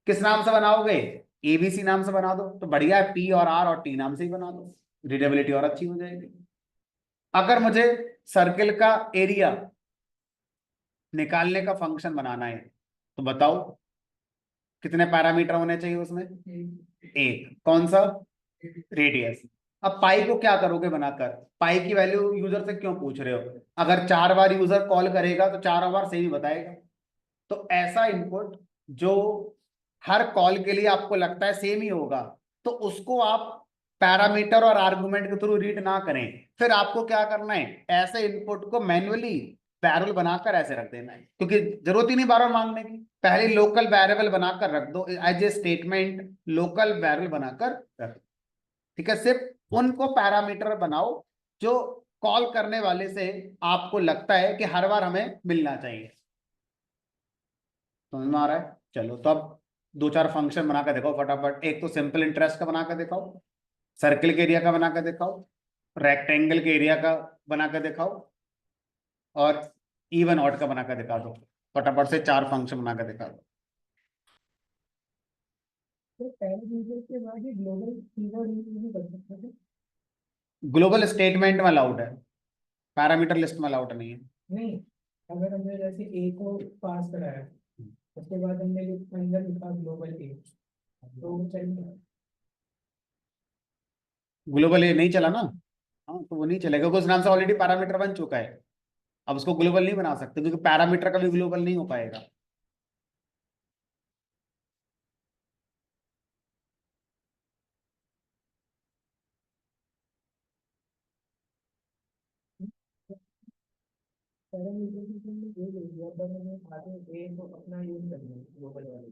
किस नाम से बनाओगे? एबीसी नाम से बना दो, तो बढ़िया है, पी और आर और टी नाम से ही बना दो, रीडेबिलिटी और अच्छी हो जाएगी। अगर मुझे सर्किल का एरिया निकालने का फंक्शन बनाना है तो बताओ कितने पैरामीटर होने चाहिए उसमें? एक। कौन सा? रेडियस। अब पाई को क्या करोगे बनाकर? पाई की वैल्यू यूजर से क्यों पूछ रहे हो? अगर 4 बार यूजर कॉल करेगा तो चारों बार सही बताएगा। तो ऐसा इनपुट जो हर कॉल के लिए आपको लगता है सेम ही होगा, तो उसको आप पैरामीटर और आर्गुमेंट के थ्रू रीड ना करें। फिर आपको क्या करना है, ऐसे इनपुट को मैन्युअली वेरिएबल बनाकर ऐसे रख देना है, क्योंकि जरूरत ही नहीं बार बार मांगने की। पहले लोकल वेरिएबल बनाकर रख दो, as a statement local variable बनाकर रख दो। ठीक है, सिर्फ उनको पैरामीटर बनाओ जो कॉल करने वाले से आपको लगता है कि हर बार हमें मिलना चाहिए। समझ में आ रहा है? चलो, तो अब दो चार फंक्शन बना कर दिखाओ फटाफट। एक तो सिंपल इंटरेस्ट का बना कर दिखाओ, सर्किल के एरिया का बना कर दिखाओ, रेक्टेंगल के एरिया का बना कर दिखाओ, और इवन ऑड का बना कर दिखा दो। फटाफट से चार फंक्शन बना कर दिखा दो। तो पहले यूजर के बाद ही ग्लोबल कीवर्ड यूज भी कर सकते थे। ग्लोबल स्टेटमेंट में अलाउड है, पैरामीटर लिस्ट में अलाउड नहीं है। नहीं, अगर हमने जैसे ए को पास कराया, उसके बाद हमने अंदर लिखा ग्लोबल ए, तो वो चलेगा। ग्लोबल ये नहीं चला ना। हाँ, तो वो नहीं चलेगा क्योंकि उस नाम से ऑलरेडी पैरामीटर बन चुका है। अब उसको ग्लोबल नहीं बना सकते क्योंकि पैरामीटर का भी ग्लोबल नहीं हो पाएगा। पहले यूजर की हमने ए ले लिया, पर हमें आगे ए को अपना यूज करना है ग्लोबल वाले।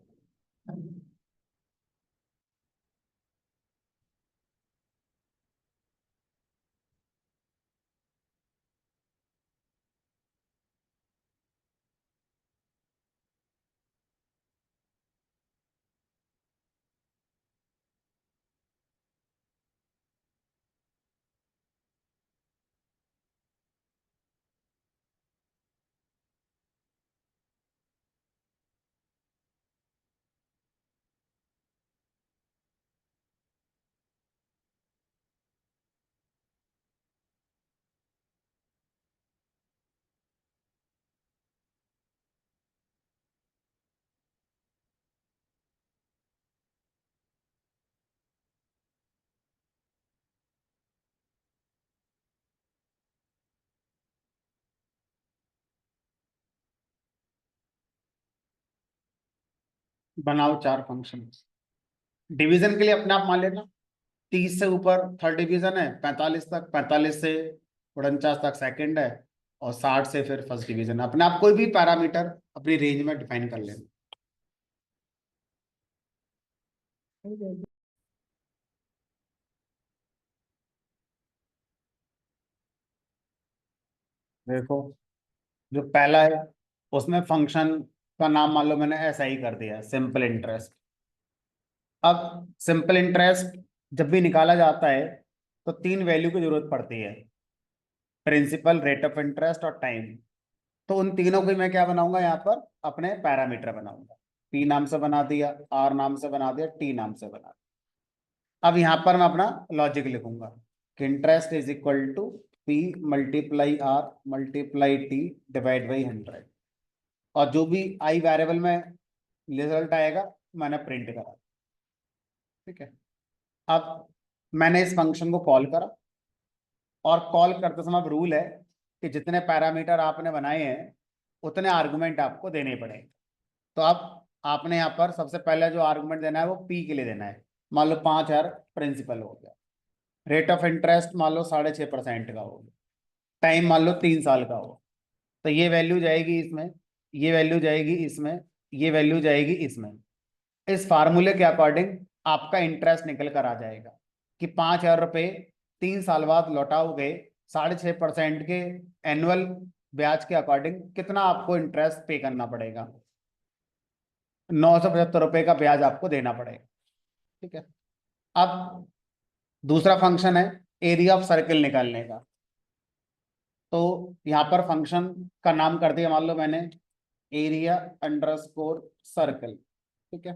बनाओ चार फंक्शन। डिवीजन के लिए अपने आप मान लेना, 30 से ऊपर थर्ड डिवीजन है, 45 तक, 45 से 49 तक सेकंड है, और 60 से फिर फर्स्ट डिवीजन है। अपने आप कोई भी पैरामीटर अपनी रेंज में डिफाइन कर लेना। देखो, जो पहला है उसमें फंक्शन का नाम मान लो मैंने ऐसा ही कर दिया, सिंपल इंटरेस्ट। अब सिंपल इंटरेस्ट जब भी निकाला जाता है तो तीन वैल्यू की जरूरत पड़ती है, प्रिंसिपल, रेट ऑफ इंटरेस्ट और टाइम। तो उन तीनों को मैं क्या बनाऊंगा यहाँ पर, अपने पैरामीटर बनाऊंगा। पी नाम से बना दिया, आर नाम से बना दिया, टी नाम से बना दिया। अब यहाँ पर मैं अपना लॉजिक लिखूंगा कि interest is equal to P multiply R multiply T divide by 100, और जो भी आई वेरिएबल में रिजल्ट आएगा मैंने प्रिंट करा। ठीक है, अब मैंने इस फंक्शन को कॉल करा, और कॉल करते समय रूल है कि जितने पैरामीटर आपने बनाए हैं उतने आर्गुमेंट आपको देने पड़ेंगे। तो अब आपने यहाँ पर सबसे पहले जो आर्गुमेंट देना है वो पी के लिए देना है। मान लो 5,000 प्रिंसिपल हो गया, रेट ऑफ इंटरेस्ट मान लो 6.5% का हो गया, टाइम मान लो 3 साल का हो, तो ये वैल्यू जाएगी इसमें, ये वैल्यू जाएगी इसमें, ये वैल्यू जाएगी इसमें। इस फार्मूले के अकॉर्डिंग आपका इंटरेस्ट निकल कर आ जाएगा कि 5,000 रुपये 3 साल बाद लौटाओगे, 6.5% के एनुअल ब्याज के अकॉर्डिंग कितना आपको इंटरेस्ट पे करना पड़ेगा, 975 रुपये का ब्याज आपको देना पड़ेगा। ठीक है, अब दूसरा फंक्शन है एरिया ऑफ सर्किल निकालने का। तो यहाँ पर फंक्शन का नाम कर दिया मान लो मैंने एरिया अंडरस्कोर सर्कल। ठीक है,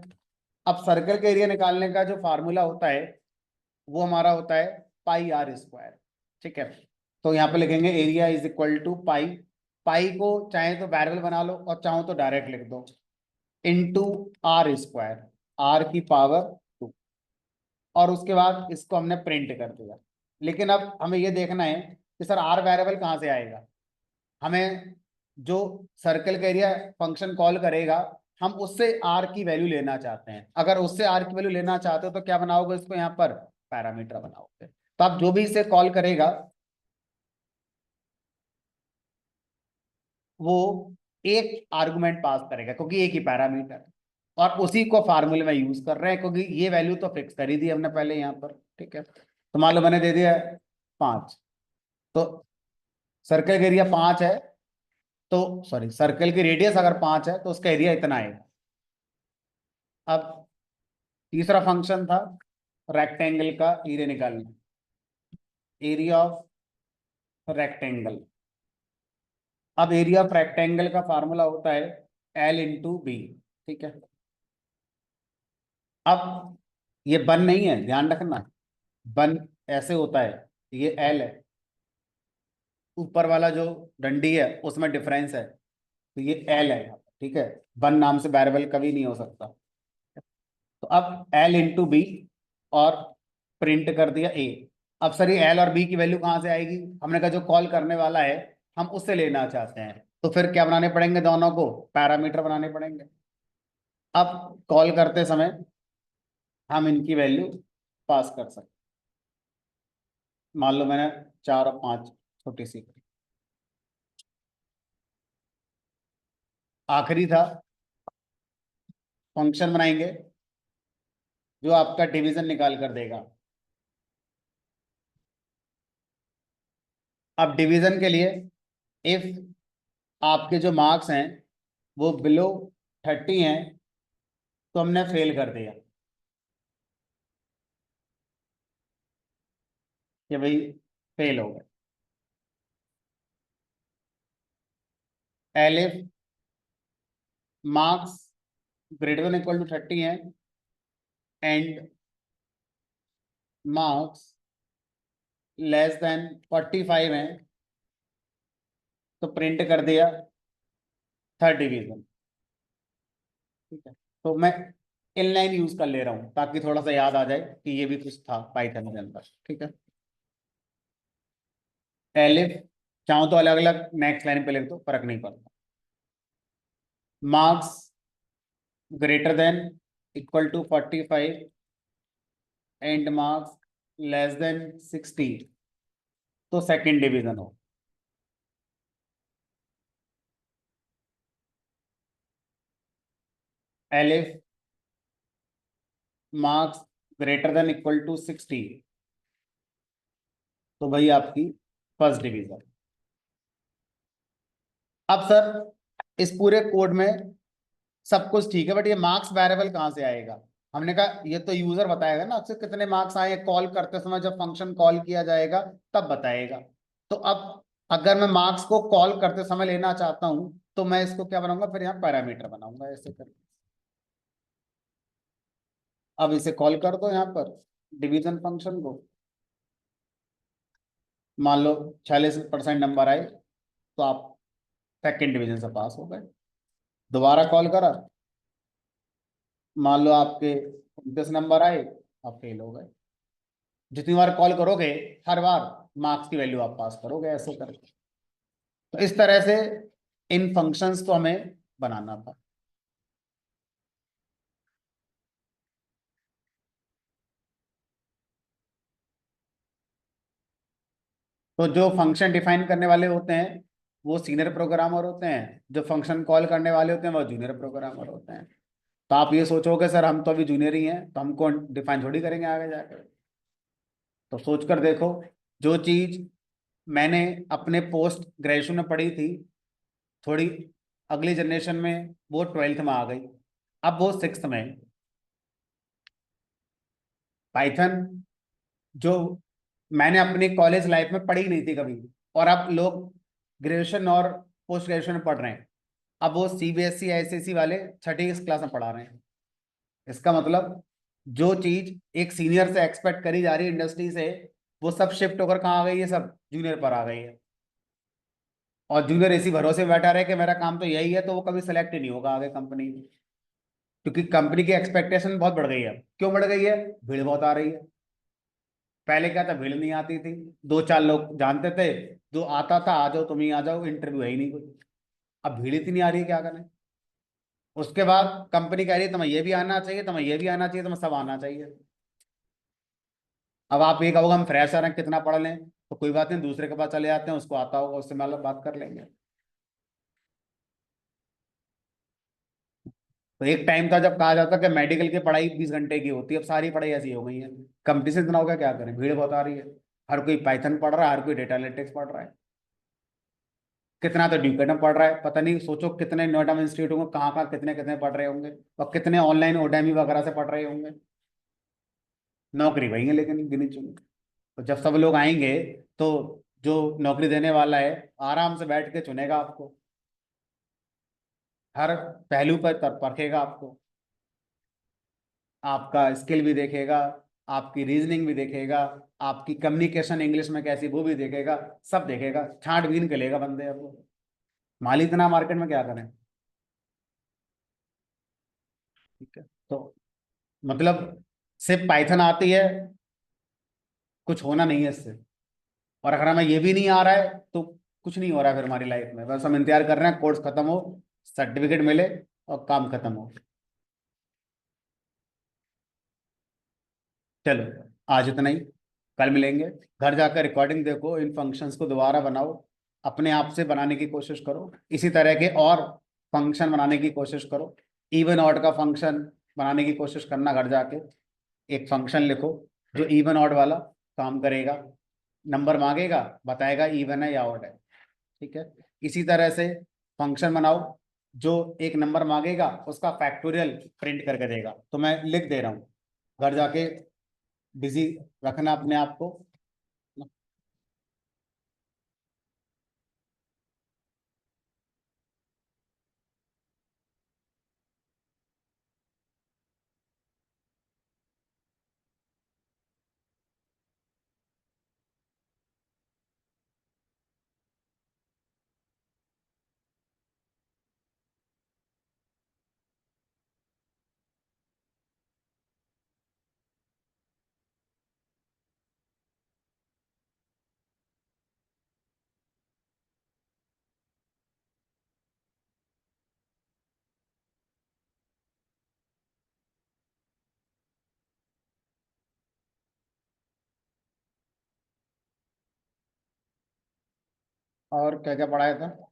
अब सर्कल के एरिया निकालने का जो फार्मूला होता है वो हमारा होता है पाई आर स्क्वायर। ठीक है, तो यहाँ पे लिखेंगे एरिया इज इक्वल टू पाई। पाई को चाहे तो वेरिएबल बना लो और चाहो तो डायरेक्ट लिख दो, इनटू आर स्क्वायर, आर की पावर 2, और उसके बाद इसको हमने प्रिंट कर दिया। लेकिन अब हमें ये देखना है कि सर आर वेरिएबल कहाँ से आएगा। हमें जो सर्कल का एरिया फंक्शन कॉल करेगा हम उससे आर की वैल्यू लेना चाहते हैं। अगर उससे आर की वैल्यू लेना चाहते हो तो क्या बनाओगे, इसको यहाँ पर पैरामीटर बनाओगे। तो आप जो भी इसे कॉल करेगा वो एक आर्गुमेंट पास करेगा, क्योंकि एक ही पैरामीटर है, और उसी को फार्मूले में यूज कर रहे हैं, क्योंकि ये वैल्यू तो फिक्स कर ही दी हमने पहले यहाँ पर। ठीक है, तो मान लो मैंने दे दिया 5, तो सर्कल का एरिया 5 है, तो सॉरी सर्कल की रेडियस अगर 5 है तो उसका एरिया इतना आएगा। अब तीसरा फंक्शन था रेक्टेंगल का एरिया निकालना, एरिया ऑफ रेक्टेंगल। अब एरिया ऑफ रेक्टेंगल का फार्मूला होता है एल इंटू बी। ठीक है, अब ये बन नहीं है, ध्यान रखना, बन ऐसे होता है, ये एल है, ऊपर वाला जो डंडी है उसमें डिफरेंस है, तो ये एल है। ठीक है, बन नाम से वेरिएबल कभी नहीं हो सकता। तो अब एल इंटू बी और प्रिंट कर दिया ए। अब सर ये एल और बी की वैल्यू कहाँ से आएगी, हमने कहा जो कॉल करने वाला है हम उससे लेना चाहते हैं, तो फिर क्या बनाने पड़ेंगे, दोनों को पैरामीटर बनाने पड़ेंगे। अब कॉल करते समय हम इनकी वैल्यू पास कर सकते। मान लो मैंने 4 और 5 छोटी सी करी। आखिरी था फंक्शन बनाएंगे जो आपका डिवीजन निकाल कर देगा। अब डिवीजन के लिए इफ आपके जो मार्क्स हैं वो बिलो 30 हैं तो हमने फेल कर दिया कि भाई फेल हो गए। Elif marks greater than equal to 30 है एंड मार्क्स लेस देन 45 है, तो प्रिंट कर दिया थर्ड डिवीजन। ठीक है, तो मैं इनलाइन यूज कर ले रहा हूं ताकि थोड़ा सा याद आ जाए कि ये भी कुछ था पाइथन के अंदर। ठीक है, एलिफ चाहो तो अलग अलग नेक्स्ट लाइन पे लिख दो, फर्क नहीं पड़ता। Marks greater than equal to 45 and marks less than 60, तो सेकंड डिवीजन हो। Elif marks greater than equal to 60, तो भाई आपकी फर्स्ट डिवीजन। अब सर इस पूरे कोड में सब कुछ ठीक है, बट ये मार्क्स वेरिएबल कहाँ से आएगा। हमने कहा ये तो यूजर बताएगा ना आपसे कितने मार्क्स आए, कॉल करते समय जब फंक्शन कॉल किया जाएगा तब बताएगा। तो अब अगर मैं मार्क्स को कॉल करते समय लेना चाहता हूं तो मैं इसको क्या बनाऊंगा, फिर यहाँ पैरामीटर बनाऊंगा ऐसे करके। अब इसे कॉल कर दो यहाँ पर डिवीजन फंक्शन को। मान लो 46% नंबर आए तो आप सेकेंड डिवीजन से पास हो गए। दोबारा कॉल करा, मान लो आपके 29 नंबर आए, आप फेल हो गए। जितनी बार कॉल करोगे हर बार मार्क्स की वैल्यू आप पास करोगे ऐसे करके। तो इस तरह से इन फंक्शंस को हमें बनाना था। तो जो फंक्शन डिफाइन करने वाले होते हैं वो सीनियर प्रोग्रामर होते हैं, जो फंक्शन कॉल करने वाले होते हैं वो जूनियर प्रोग्रामर होते हैं। तो आप ये सोचोगे सर हम तो अभी जूनियर ही हैं तो हमको डिफाइन थोड़ी करेंगे आगे जाकर। तो सोच कर देखो, जो चीज मैंने अपने पोस्ट ग्रेजुएशन में पढ़ी थी, थोड़ी अगली जनरेशन में वो 12th में आ गई, अब वो 6th में है। पाइथन जो मैंने अपनी कॉलेज लाइफ में पढ़ी नहीं थी कभी, और अब लोग ग्रेजुएशन और पोस्ट ग्रेजुएशन में पढ़ रहे हैं, अब वो सीबीएसई आईसीएसई वाले छठी क्लास में पढ़ा रहे हैं। इसका मतलब जो चीज एक सीनियर से एक्सपेक्ट करी जा रही है इंडस्ट्री से, वो सब शिफ्ट होकर कहाँ आ गई है, सब जूनियर पर आ गई है। और जूनियर इसी भरोसे बैठा रहे कि मेरा काम तो यही है, तो वो कभी सेलेक्ट ही नहीं होगा आगे कंपनी में, क्योंकि कंपनी की एक्सपेक्टेशन बहुत बढ़ गई है। क्यों बढ़ गई है, भीड़ बहुत आ रही है। पहले क्या था, भीड़ नहीं आती थी, दो चार लोग जानते थे, जो आता था आ जाओ तुम ही आ जाओ, इंटरव्यू है ही नहीं कोई। अब भीड़ इतनी आ रही है क्या करें। उसके बाद कंपनी कह रही है तुम्हें ये भी आना चाहिए, तुम्हें ये भी आना चाहिए, तुम्हें सब आना चाहिए। अब आप ये कहोगे हम फ्रेशर हैं कितना पढ़ लें, तो कोई बात नहीं, दूसरे के पास चले जाते हैं, उसको आता होगा, उससे मतलब बात कर लेंगे। तो एक टाइम था जब कहा जाता कि मेडिकल की पढ़ाई 20 घंटे की होती है, अब सारी पढ़ाई ऐसी हो गई है। कंपटीशन इतना हो गया, क्या करें, भीड़ बहुत आ रही है। हर कोई पाइथन पढ़ रहा है, हर कोई डेटा एनालिटिक्स पढ़ रहा है, कितना तो ड्यूकेटम पढ़ रहा है, पता नहीं, सोचो कितने नोएडा में इंस्टीट्यूट होंगे, कहाँ कहाँ कितने कितने पढ़ रहे होंगे, और कितने ऑनलाइन ओडेमी वगैरह से पढ़ रहे होंगे। नौकरी वही है लेकिन गिनी चुनी। तो जब सब लोग आएंगे, तो जो नौकरी देने वाला है आराम से बैठ के चुनेगा आपको, हर पहलू पर परखेगा आपको, आपका स्किल भी देखेगा, आपकी रीजनिंग भी देखेगा, आपकी कम्युनिकेशन इंग्लिश में कैसी वो भी देखेगा, सब देखेगा, छांट बीन के लेगा बंदे। अब वो माल इतना मार्केट में, क्या करें। ठीक है, तो मतलब सिर्फ पाइथन आती है, कुछ होना नहीं है इससे। और अगर हमें ये भी नहीं आ रहा है तो कुछ नहीं हो रहा है फिर हमारी लाइफ में, बस हम इंतजार कर रहे हैं कोर्स खत्म हो, सर्टिफिकेट मिले और काम खत्म हो। चलो, आज इतना ही, कल मिलेंगे। घर जाकर रिकॉर्डिंग देखो, इन फंक्शंस को दोबारा बनाओ, अपने आप से बनाने की कोशिश करो, इसी तरह के और फंक्शन बनाने की कोशिश करो। इवन ऑड का फंक्शन बनाने की कोशिश करना घर जाके। एक फंक्शन लिखो जो इवन ऑड वाला काम करेगा, नंबर मांगेगा, बताएगा इवन है या ऑड है। ठीक है, इसी तरह से फंक्शन बनाओ जो एक नंबर मांगेगा, उसका फैक्टोरियल प्रिंट करके देगा। तो मैं लिख दे रहा हूँ, घर जाके बिजी रखना अपने आप को। और क्या क्या पढ़ाया था।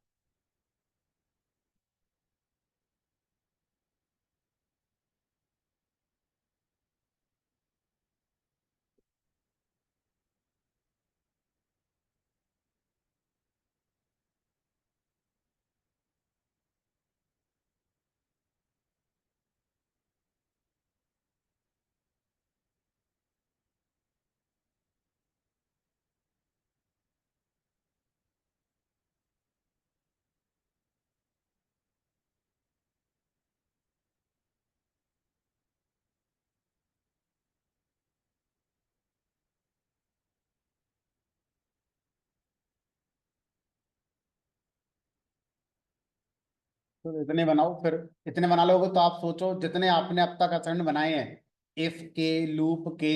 तो इतने बनाओ, फिर इतने बना लोगे तो आप सोचो जितने आपने अब तक असाइनमेंट बनाए हैं, इफ के, लूप के,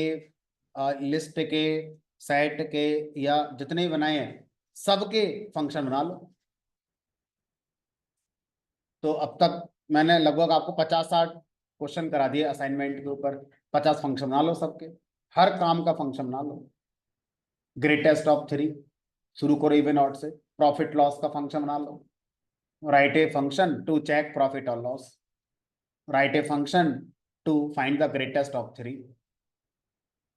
लिस्ट के, सेट के, या जितने भी बनाए हैं, सबके फंक्शन बना लो। तो अब तक मैंने लगभग आपको 50-60 क्वेश्चन करा दिए असाइनमेंट के ऊपर। 50 फंक्शन बना लो सबके, हर काम का फंक्शन बना लो। ग्रेटेस्ट ऑफ थ्री शुरू करो इवन आउट से, प्रॉफिट लॉस का फंक्शन बना लो। Write a function to check profit और loss, write a function to find the greatest of three.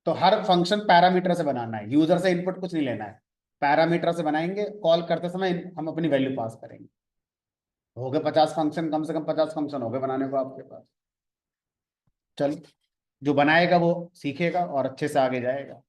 तो हर फंक्शन पैरामीटर से बनाना है, यूजर से इनपुट कुछ नहीं लेना है, पैरामीटर से बनाएंगे, कॉल करते समय हम अपनी वैल्यू पास करेंगे। हो गए 50 फंक्शन, कम से कम 50 फंक्शन हो गए बनाने को आपके पास। चल, जो बनाएगा वो सीखेगा और अच्छे से आगे जाएगा।